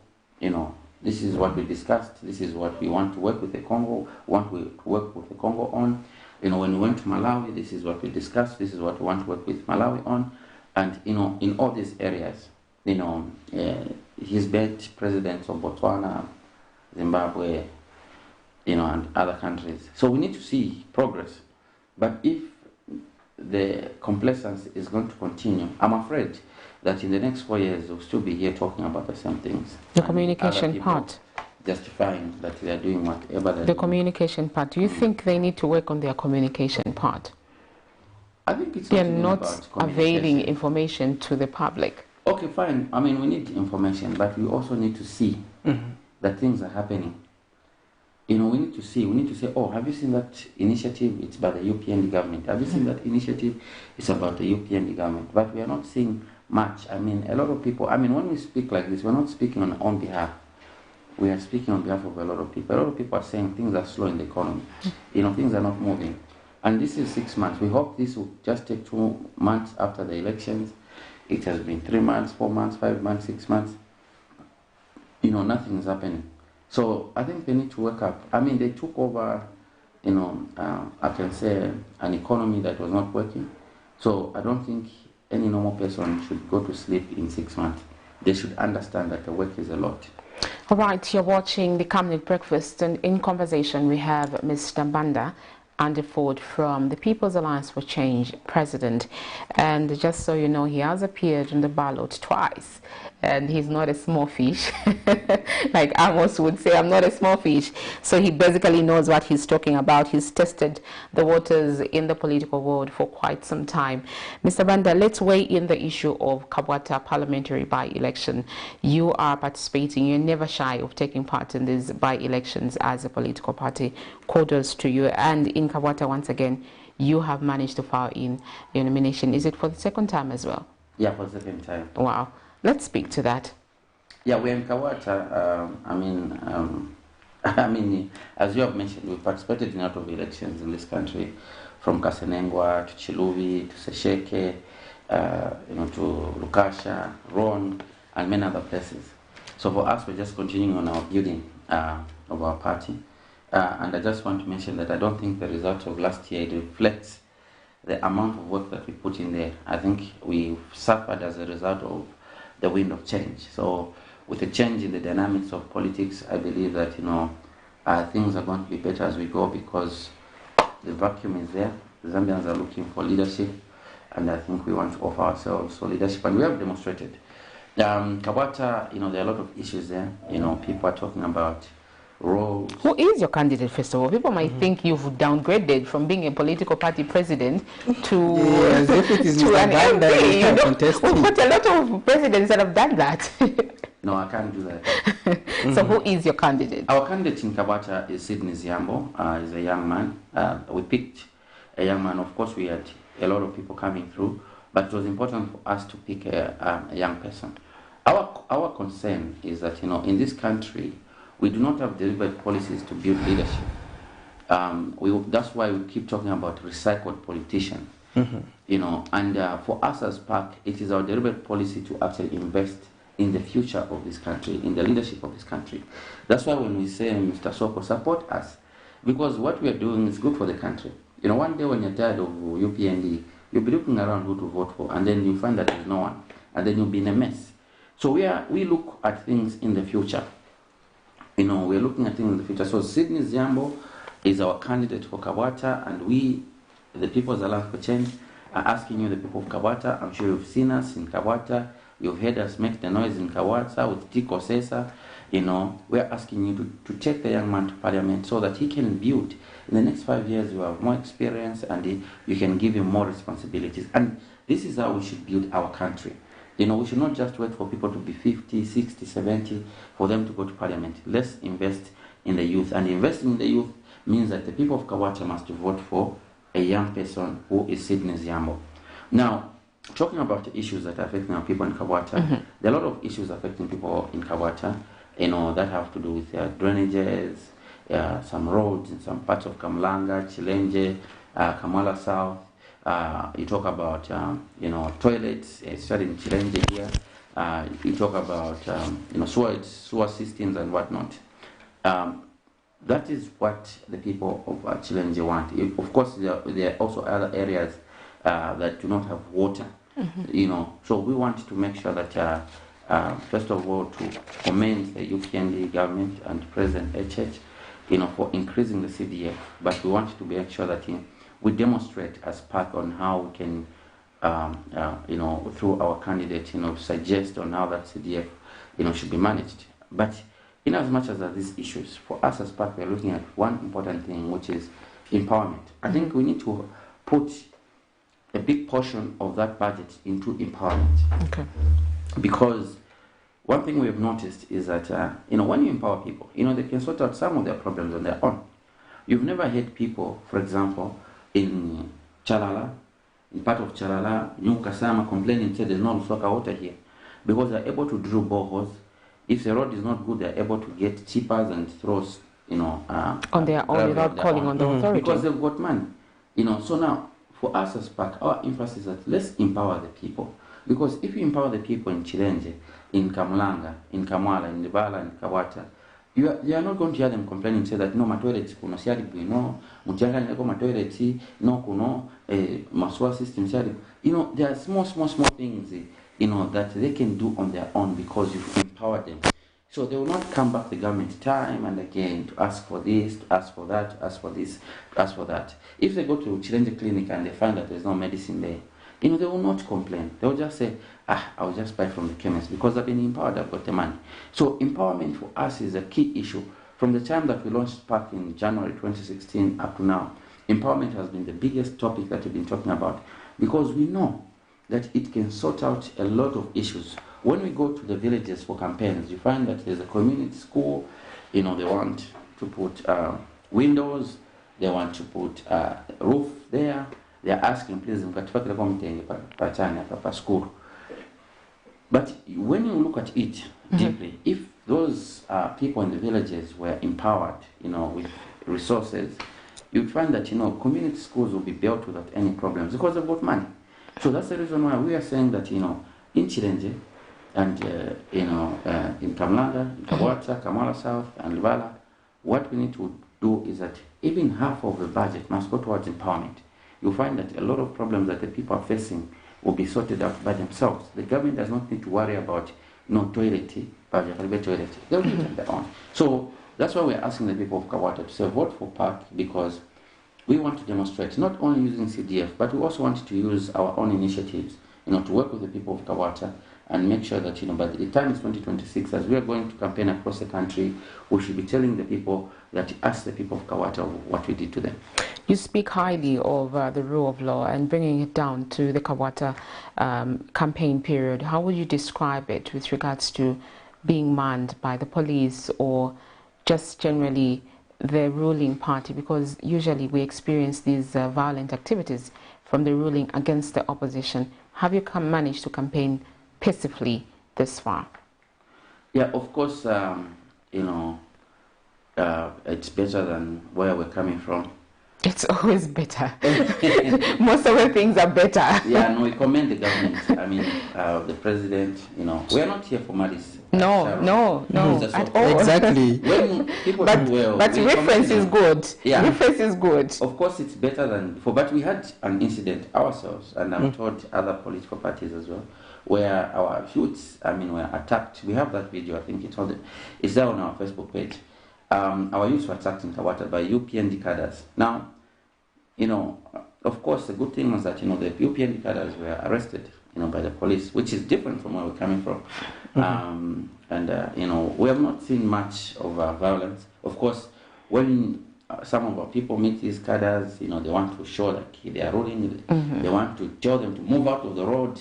This is what we discussed. This is what we want to work with the Congo, want to work with the Congo on. You know, when we went to Malawi, this is what we discussed. This is what we want to work with Malawi on. And, you know, in all these areas, you know, he's met presidents of Botswana, Zimbabwe, you know, and other countries. So we need to see progress. But if the complacency is going to continue, I'm afraid that in the next 4 years we'll still be here talking about the same things. The communication part. Justifying that they are doing whatever they're doing. Communication part. Do you think they need to work on their communication part? I think it's they're not availing information to the public. Okay, fine. I mean, we need information, but we also need to see that things are happening. You know, we need to say, oh, have you seen that initiative? It's by the UPND government. Have you seen that initiative? It's about the UPND government. But we are not seeing much. I mean, a lot of people, I mean, when we speak like this, we're not speaking on our own behalf. We are speaking on behalf of a lot of people. A lot of people are saying things are slow in the economy. You know, things are not moving. And this is 6 months. We hope this will just take 2 months after the elections. It has been 3 months, 4 months, 5 months, 6 months. You know, nothing is happening. So I think they need to wake up. I mean, they took over, you know, I can say an economy that was not working. So I don't think any normal person should go to sleep in 6 months. They should understand that the work is a lot. All right, you're watching the Camnet Breakfast, and in conversation we have Mr. Banda Anderford from the People's Alliance for Change, President. And just so you know, he has appeared in the ballot twice. And he's not a small fish. Like Amos would say, I'm not a small fish. So he basically knows what he's talking about. He's tested the waters in the political world for quite some time. Mr. Banda, let's weigh in the issue of Kabwata parliamentary by-election. You are participating. You're never shy of taking part in these by-elections as a political party. Kudos to you. And in Kabwata, once again, you have managed to file in your nomination. Is it for the second time as well? Yeah, for the second time. Wow. Let's speak to that. Yeah, we're in Kabwata. I mean, as you have mentioned, we participated in a lot of elections in this country, from Kasenengwa to Chiluvi to Sesheke, you know, to Lukasha, Ron, and many other places. So for us, we're just continuing on our building of our party. And I just want to mention that I don't think the result of last year reflects the amount of work that we put in there. I think we suffered as a result of the wind of change. So with the change in the dynamics of politics, I believe that, you know, things are going to be better as we go, because the vacuum is there. The Zambians are looking for leadership, and I think we want to offer ourselves leadership, and we have demonstrated. Kabwata, you know, there are a lot of issues there. You know, people are talking about roads. Who is your candidate, first of all? People might think you've downgraded from being a political party president to, yes, if it is to an MP. You know, we've got a lot of presidents that have done that. No, I can't do that. So who is your candidate? Our candidate in Kabwata is Sidney Ziambo. He's a young man. We picked a young man. Of course, we had a lot of people coming through, but it was important for us to pick a young person. Our concern is that, you know, in this country, we do not have deliberate policies to build leadership. That's why we keep talking about recycled politicians. You know, and for us as PAC, it is our deliberate policy to actually invest in the future of this country, in the leadership of this country. That's why when we say, Mr. Soko, support us, because what we are doing is good for the country. You know, one day when you're tired of UPND, you'll be looking around who to vote for, and then you find that there's no one, and then you'll be in a mess. So we look at things in the future. You know, we're looking at things in the future. So Sidney Ziambo is our candidate for Kabwata, and we, the People's Alliance for Change, are asking you, the people of Kabwata, I'm sure you've seen us in Kabwata, you've heard us make the noise in Kabwata with Tiko Sesa. You know, we're asking you to take the young man to Parliament so that he can build. In the next 5 years, you have more experience, and you can give him more responsibilities. And this is how we should build our country. You know, we should not just wait for people to be 50, 60, 70 for them to go to Parliament. Let's invest in the youth. And investing in the youth means that the people of Kabwata must vote for a young person who is Sidney Ziambo. Now, talking about the issues that are affecting our people in Kabwata, there are a lot of issues affecting people in Kabwata, you know, that have to do with drainages, some roads in some parts of Kamlanga, Chilenje, Kamala South. You talk about, you know, toilets, especially in Chilenje here, you talk about sewer systems and whatnot. That is what the people of Chilenje want. Of course, there are also other areas that do not have water. So we want to make sure that first of all, to commend the UPND government and President HH, for increasing the CDF. But we want to make sure that we demonstrate as PAC on how we can, through our candidate, suggest on how that CDF, should be managed. But in as much as these issues, for us as PAC, we are looking at one important thing, which is empowerment. I think we need to put a big portion of that budget into empowerment. Okay. Because one thing we have noticed is that, when you empower people, they can sort out some of their problems on their own. You've never had people, for example, in Chalala, in part of Chalala, New Kasama, complaining, say there's no Lusaka water here. Because they're able to drill boreholes. If the road is not good, they're able to get chippers and throw, on their own without calling on the authority. Because they've got money. So now, for us as PAC, our emphasis is that let's empower the people. Because if you empower the people in Chilenje, in Kamlanga, in Kamwala, in Libala, in Kawata, you are not going to hear them complaining and say that no, my toilets kuno siari no, mutianga niko my toilets no kuno, maswa system siari. There are small things, that they can do on their own because you've empowered them. So they will not come back to the government time and again to ask for this, to ask for that, to ask for this, to ask for that. If they go to Chilenje clinic and they find that there's no medicine there, they will not complain. They will just say, I'll just buy from the chemist because I've been empowered, I've got the money. So empowerment for us is a key issue. From the time that we launched PAC in January 2016 up to now, empowerment has been the biggest topic that we've been talking about because we know that it can sort out a lot of issues. When we go to the villages for campaigns, you find that there's a community school, they want to put windows, they want to put roof there. They're asking, please, school. But when you look at it deeply, if those people in the villages were empowered, with resources, you'd find that, community schools will be built without any problems because they've got money. So that's the reason why we are saying that, in Chilenje and, in Kamlanga, in Kawata, Kamala South, and Livala, what we need to do is that even half of the budget must go towards empowerment. You'll find that a lot of problems that the people are facing will be sorted out by themselves. The government does not need to worry about toilet, they'll do it on their own. So that's why we're asking the people of Kawata to say vote for PAC because we want to demonstrate not only using CDF, but we also want to use our own initiatives, to work with the people of Kawata and make sure that, by the time it's 2026, as we are going to campaign across the country, we should be telling the people that ask the people of Kawata what we did to them. You speak highly of the rule of law and bringing it down to the Kawata campaign period. How would you describe it with regards to being manned by the police or just generally the ruling party? Because usually we experience these violent activities from the ruling against the opposition. Have you managed to campaign peacefully this far? Yeah, of course, it's better than where we're coming from. It's always better. Most of the things are better. Yeah, no, we commend the government. I mean, the president, we are not here for malice. No, at all. Exactly. When people do well, but reference is good. Yeah. Reference is good. Of course, it's better than before. But we had an incident ourselves, and I'm told other political parties as well, where our youths, were attacked. We have that video, I think it's there on our Facebook page. Our youths were attacked in Kawata by UPND cadres. Now, of course, the good thing was that, the UPND cadres were arrested, by the police, which is different from where we're coming from. We have not seen much of violence. Of course, when some of our people meet these cadres, they want to show that they are ruling. They want to tell them to move out of the road.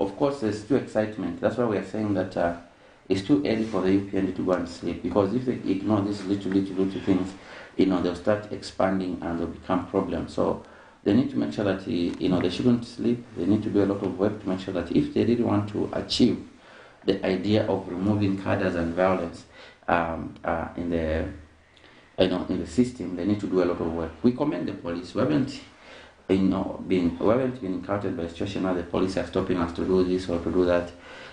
Of course, there's still excitement. That's why we are saying that it's too early for the UPND to go and sleep, because if they ignore these little things, they'll start expanding and they'll become problems. So they need to make sure that they shouldn't sleep. They need to do a lot of work to make sure that if they really want to achieve the idea of removing cadres and violence in the system, they need to do a lot of work. We commend the police. We haven't been encountered by a situation where the police are stopping us to do this or to do that.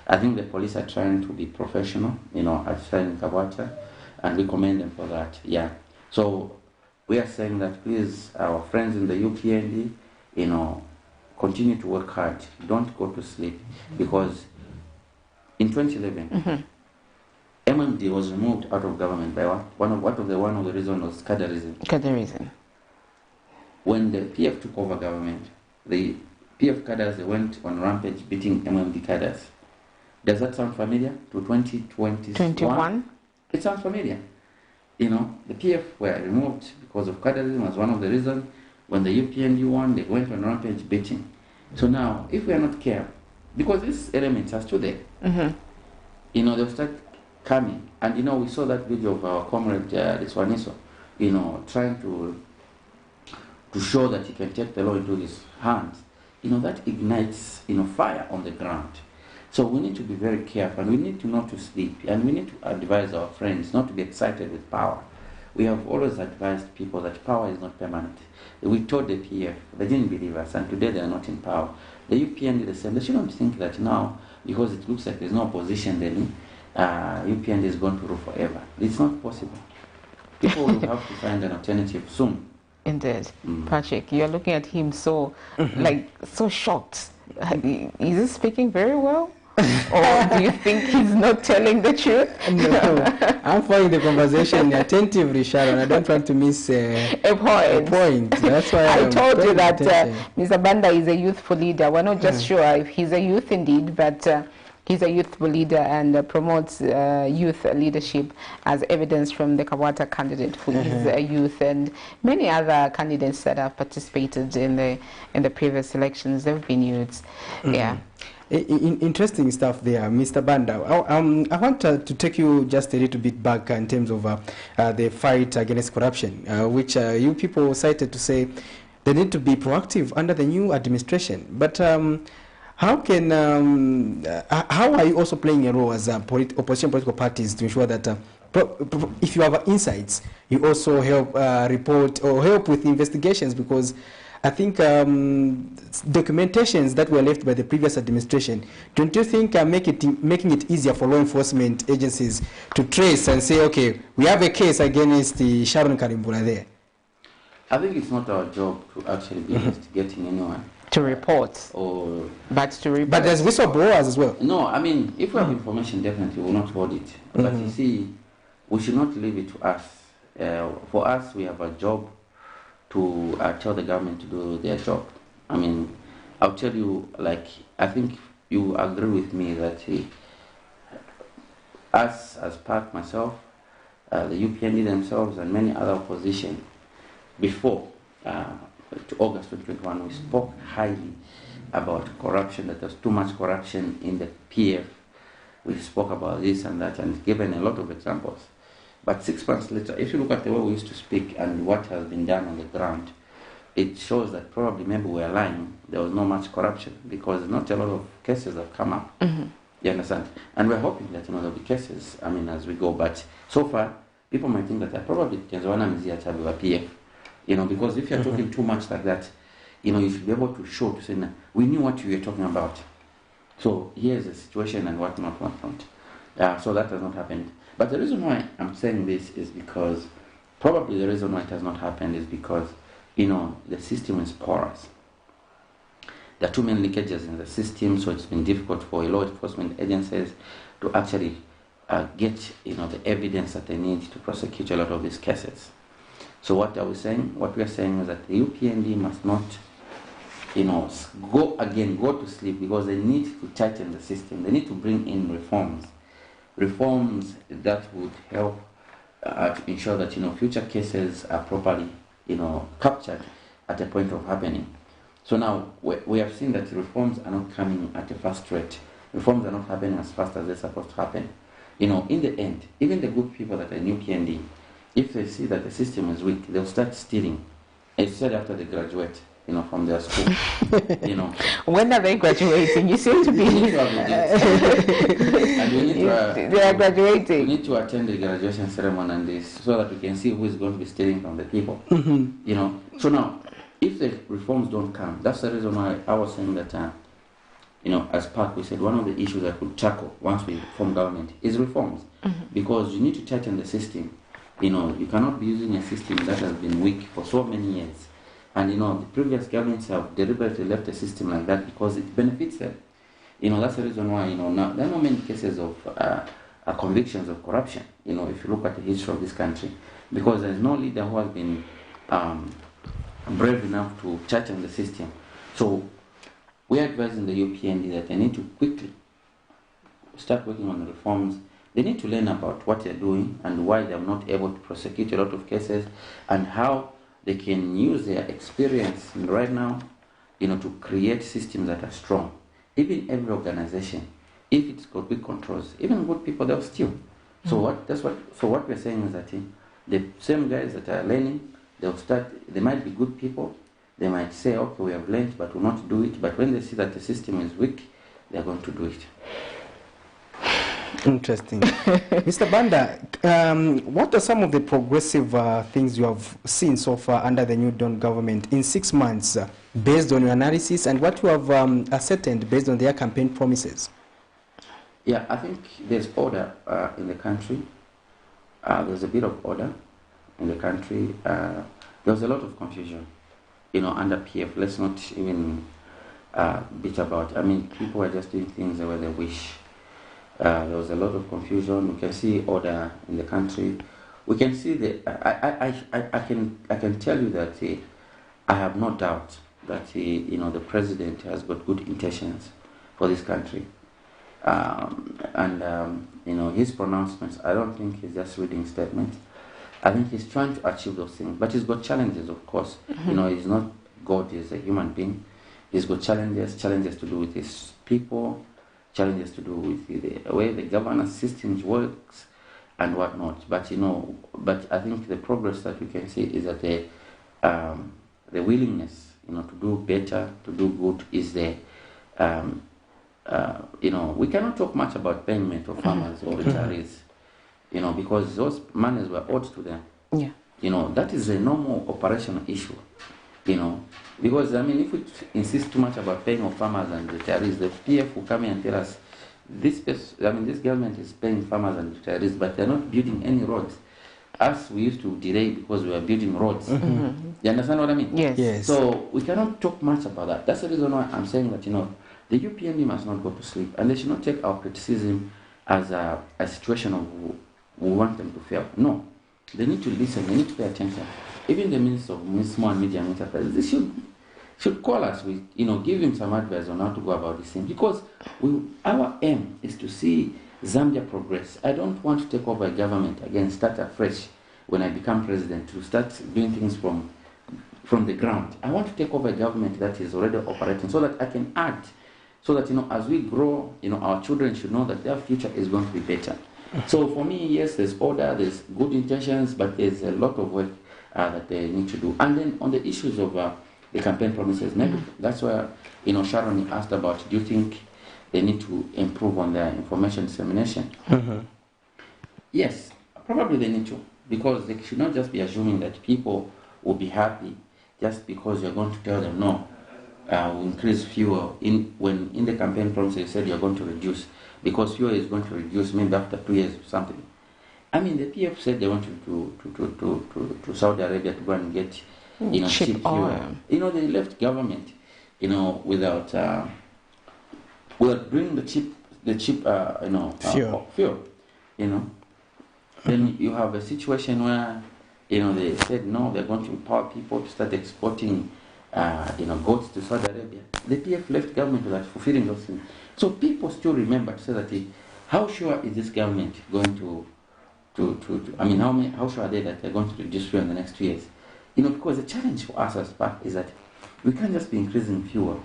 I think the police are trying to be professional, at Shining Kabata, and we commend them for that. Yeah. So we are saying that please, our friends in the UPND, continue to work hard. Don't go to sleep, because in 2011, MMD was removed out of government by one of the reasons was cadreism. Cadreism. When the PF took over government, the PF cadres, they went on rampage beating MMD cadres. Does that sound familiar to 2021? It sounds familiar. The PF were removed because of cadreism was one of the reasons. When the UPND won, they went on rampage beating. So now, if we are not careful, because these elements are still there, they'll start coming. And we saw that video of our comrade Liswaniso, trying to show that he can take the law into his hands. That ignites, fire on the ground. So we need to be very careful, and we need to not to sleep, and we need to advise our friends not to be excited with power. We have always advised people that power is not permanent. We told the PF, they didn't believe us, and today they are not in power. The UPND the same. They shouldn't think that now, because it looks like there's no opposition, then UPND is going to rule forever. It's not possible. People will have to find an alternative soon. Indeed. Patrick, you're looking at him so shocked. Is he speaking very well? Or do you think he's not telling the truth? No, I'm following the conversation attentively, Sharon. I don't want to miss a point. That's why I told you that Mr. Banda is a youthful leader. We're not just sure if he's a youth indeed, but he's a youthful leader and promotes youth leadership, as evidenced from the Kawata candidate who is a youth, and many other candidates that have participated in the previous elections. They've been youths. Yeah. Interesting stuff there, Mr. Banda. I want to take you just a little bit back in terms of the fight against corruption, which you people cited to say they need to be proactive under the new administration. But how are you also playing a role as opposition political parties to ensure that if you have insights, you also help report or help with investigations? Because I think documentations that were left by the previous administration, don't you think making it easier for law enforcement agencies to trace and say, okay, we have a case against the Sharon Karimbula there? I think it's not our job to actually be investigating anyone. To report. But there's whistleblowers as well. No, I mean, if we have information, definitely we will not hold it. But you see, we should not leave it to us. For us, we have a job to tell the government to do their job. I mean, I'll tell you, I think you agree with me that us as PAC, myself, the UPND themselves, and many other opposition, before to August 2021, we spoke highly about corruption, that there's too much corruption in the PF. We spoke about this and that and given a lot of examples. But 6 months later, if you look at the way we used to speak and what has been done on the ground, it shows that probably maybe we are lying. There was not much corruption because not a lot of cases have come up. You understand? And we're hoping that there'll be cases, as we go. But so far, people might think that probably Tanzania Mzia Chabi PF. Because if you're talking too much like that, you should be able to show, to say, we knew what you were talking about. So here's the situation and what not. So that has not happened. But the reason why I'm saying this is because, probably the reason why it has not happened is because, the system is porous. There are too many leakages in the system, so it's been difficult for law enforcement agencies to actually get, the evidence that they need to prosecute a lot of these cases. So what are we saying? What we are saying is that the UPND must not, go to sleep, because they need to tighten the system. They need to bring in reforms that would help to ensure that future cases are properly captured at a point of happening. So now we have seen that reforms are not coming at a fast rate. Reforms are not happening as fast as they're supposed to happen. In the end, even the good people that are in UPND, if they see that the system is weak, they'll start stealing. Instead, after they graduate, from their school. When are they graduating? You seem to be. They are graduating. We need to attend the graduation ceremony and this, so that we can see who is going to be stealing from the people. So now, if the reforms don't come, that's the reason why I was saying that as PAC, we said one of the issues that we'll tackle once we form government is reforms, because you need to tighten the system. You cannot be using a system that has been weak for so many years. And, the previous governments have deliberately left a system like that because it benefits them. That's the reason why, now there are not many cases of convictions of corruption, if you look at the history of this country, because there's no leader who has been brave enough to tighten the system. So we're advising the UPND that they need to quickly start working on the reforms. They need to learn about what they're doing and why they're not able to prosecute a lot of cases, and how they can use their experience right now, to create systems that are strong. Even every organization, if it's got weak controls, even good people, they'll steal. So what we're saying is that the same guys that are learning, they might be good people, they might say, okay, we have learned, but we'll not do it. But when they see that the system is weak, they're going to do it. Interesting. Mr. Banda, what are some of the progressive things you have seen so far under the New Dawn government in 6 months, based on your analysis, and what you have ascertained based on their campaign promises? Yeah, I think there's order in the country. There's a bit of order in the country. There was a lot of confusion, under PF. Let's not even bitch about. I mean, people were just doing things the way they wish. There was a lot of confusion. We can see order in the country. We can see I can tell you that I have no doubt that the president has got good intentions for this country. His pronouncements, I don't think he's just reading statements. I think he's trying to achieve those things, but he's got challenges, of course. He's not God, he's a human being. He's got challenges to do with his people, challenges to do with the way the governance systems works and whatnot. But I think the progress that we can see is that the willingness, to do better, to do good is there. We cannot talk much about payment of farmers or retirees, because those monies were owed to them. Yeah. That is a normal operational issue, because, if we insist too much about paying of farmers and retirees, the PF will come in and tell us, this government is paying farmers and retirees, but they're not building any roads. Us, we used to delay because we were building roads. You understand what I mean? Yes. So we cannot talk much about that. That's the reason why I'm saying that, the UPND must not go to sleep, and they should not take our criticism as a situation of we want them to fail. No. They need to listen, they need to pay attention. Even the Minister of Small and Medium Enterprises, they should call us, give him some advice on how to go about this thing. Because our aim is to see Zambia progress. I don't want to take over a government again, start afresh when I become president, to start doing things from the ground. I want to take over a government that is already operating so that I can add, so that, as we grow, our children should know that their future is going to be better. So for me, yes, there's order, there's good intentions, but there's a lot of work that they need to do. And then on the issues of the campaign promises, maybe that's where, Sharon asked about, do you think they need to improve on their information dissemination? Yes, probably they need to, because they should not just be assuming that people will be happy just because you're going to tell them, no, we'll increase fuel. When in the campaign promise you said you're going to reduce, because fuel is going to reduce maybe after 2 years or something. The PF said they wanted to Saudi Arabia to go and get cheap fuel. They left government without bringing the cheap fuel. Then you have a situation where they said no, they're going to empower people to start exporting goats to Saudi Arabia. The PF left government without fulfilling those things. So people still remember to say that how sure is this government going to how sure are they that they're going to reduce fuel in the next 2 years? Because the challenge for us as PAC is that we can't just be increasing fuel,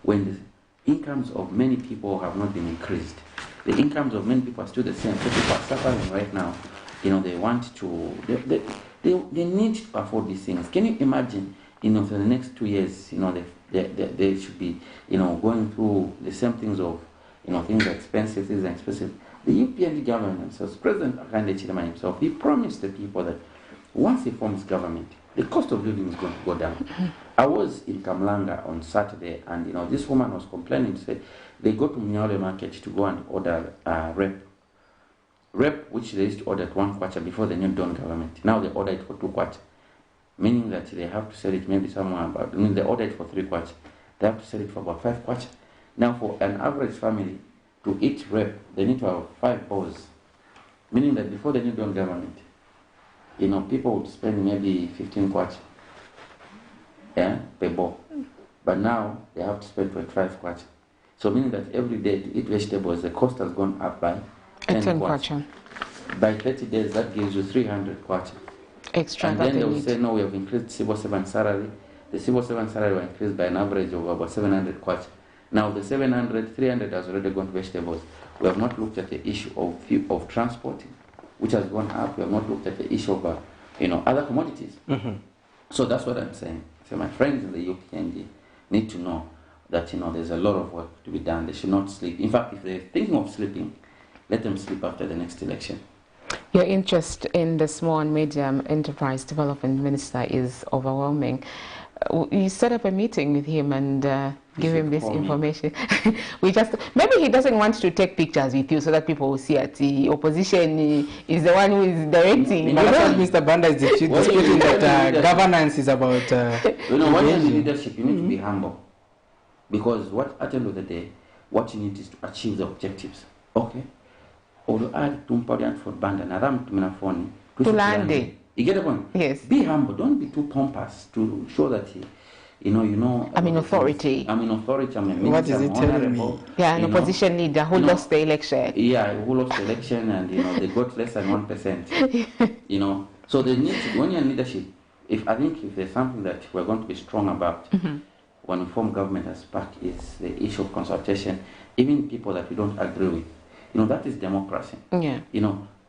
when the incomes of many people have not been increased. The incomes of many people are still the same. So people are suffering right now. They want to, they need to afford these things. Can you imagine, for the next 2 years, they should be, going through the same things of, things are expensive, things are expensive. The UPND government themselves, President Akande Chilema himself, he promised the people that once he forms government, the cost of living is going to go down. I was in Kamlanga on Saturday, and this woman was complaining, said they go to Mnyale market to go and order rep, which they used to order at 1 kwacha before the new Dawn government. Now they order it for 2 kwacha, meaning that they have to sell it maybe somewhere about, they order it for 3 kwacha. They have to sell it for about 5 kwacha. Now for an average family to eat rep, they need to have 5 bowls, meaning that before the new Dawn government, people would spend maybe 15 kwacha per bowl. But now they have to spend 25 kwacha. So meaning that every day to eat vegetables, the cost has gone up by 10 kwacha. By 30 days, that gives you 300 kwacha. Extra. And then they will say, no, we have increased civil servant salary. The civil servant salary will increase by an average of about 700 kwacha. Now the 300 has already gone to vegetables. We have not looked at the issue of transporting, which has gone up. We have not looked at the issue of other commodities. So that's what I'm saying. So my friends in the UPND need to know that there's a lot of work to be done. They should not sleep. In fact, if they're thinking of sleeping, let them sleep after the next election. Your interest in the Small and Medium Enterprise Development Minister is overwhelming. You set up a meeting with him and give him this information. Maybe he doesn't want to take pictures with you so that people will see it. The opposition is the one who is directing. Mr. Banda is disputing that governance is about. When you're in leadership, you need to be humble, because at the end of the day, what you need is to achieve the objectives. Okay. You get the point? Yes. Be humble. Don't be too pompous to show that I'm in authority. I'm in authority. I'm a minister. What is it telling me? Yeah, an opposition leader who lost the election. Yeah, who lost the election, and they got less than 1%. So they need to, when you're in leadership, if there's something that we're going to be strong about when we form government as PAC, is the issue of consultation, even people that we don't agree with. That is democracy. Yeah.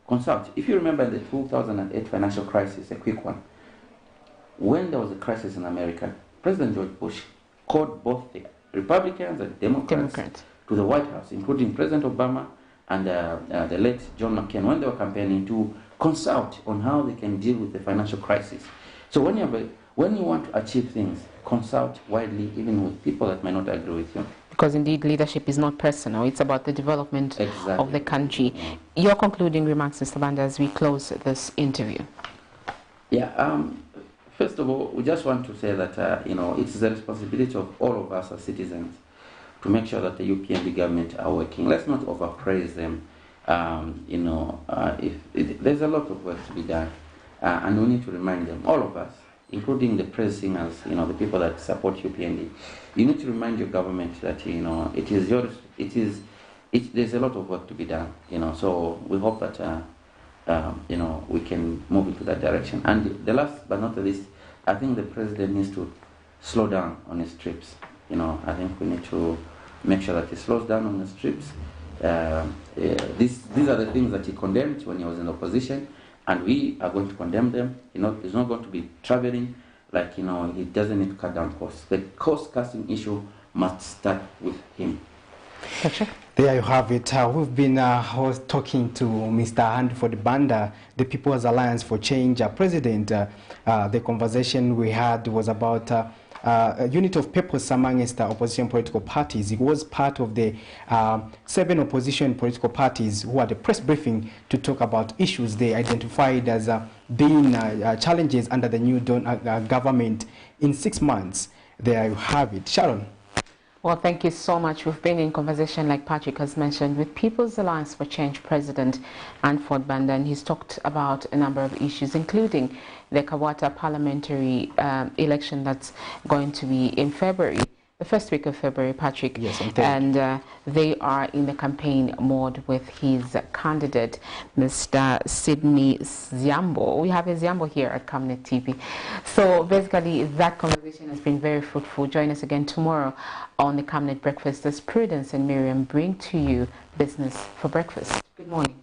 Consult. If you remember the 2008 financial crisis, a quick one, when there was a crisis in America, President George Bush called both the Republicans and Democrats to the White House, including President Obama and the late John McCain, when they were campaigning, to consult on how they can deal with the financial crisis. So when you want to achieve things, consult widely, even with people that might not agree with you. Because indeed leadership is not personal, it's about the development of the country. Your concluding remarks, Mr. Banda, as we close this interview. Yeah, first of all, we just want to say that it's the responsibility of all of us as citizens to make sure that the UPND government are working. Let's not overpraise them. There's a lot of work to be done, and we need to remind them, all of us, including the praise singers, the people that support UPND. You need to remind your government that it is yours. There's a lot of work to be done. So we hope that we can move into that direction. And the last but not the least, I think the president needs to slow down on his trips. I think we need to make sure that he slows down on his trips. These are the things that he condemned when he was in opposition, and we are going to condemn them. He's not going to be traveling like, he doesn't need to cut down costs. The cost-cutting issue must start with him. Gotcha. There you have it. We've been talking to Mr. Handford Banda, the People's Alliance for Change president. The conversation we had was about a unit of purpose amongst the opposition political parties. It was part of the 7 opposition political parties who had a press briefing to talk about issues they identified as being challenges under the new government in 6 months. There you have it. Sharon. Well, thank you so much. We've been in conversation, like Patrick has mentioned, with People's Alliance for Change President Handford Banda, and he's talked about a number of issues, including the Kawata parliamentary election that's going to be in February, the first week of February, Patrick. Yes, and they are in the campaign mode with his candidate, Mr. Sydney Ziambo. We have a Ziambo here at Camnet TV. So basically, that conversation has been very fruitful. Join us again tomorrow on the Camnet Breakfast as Prudence and Miriam bring to you Business for Breakfast. Good morning.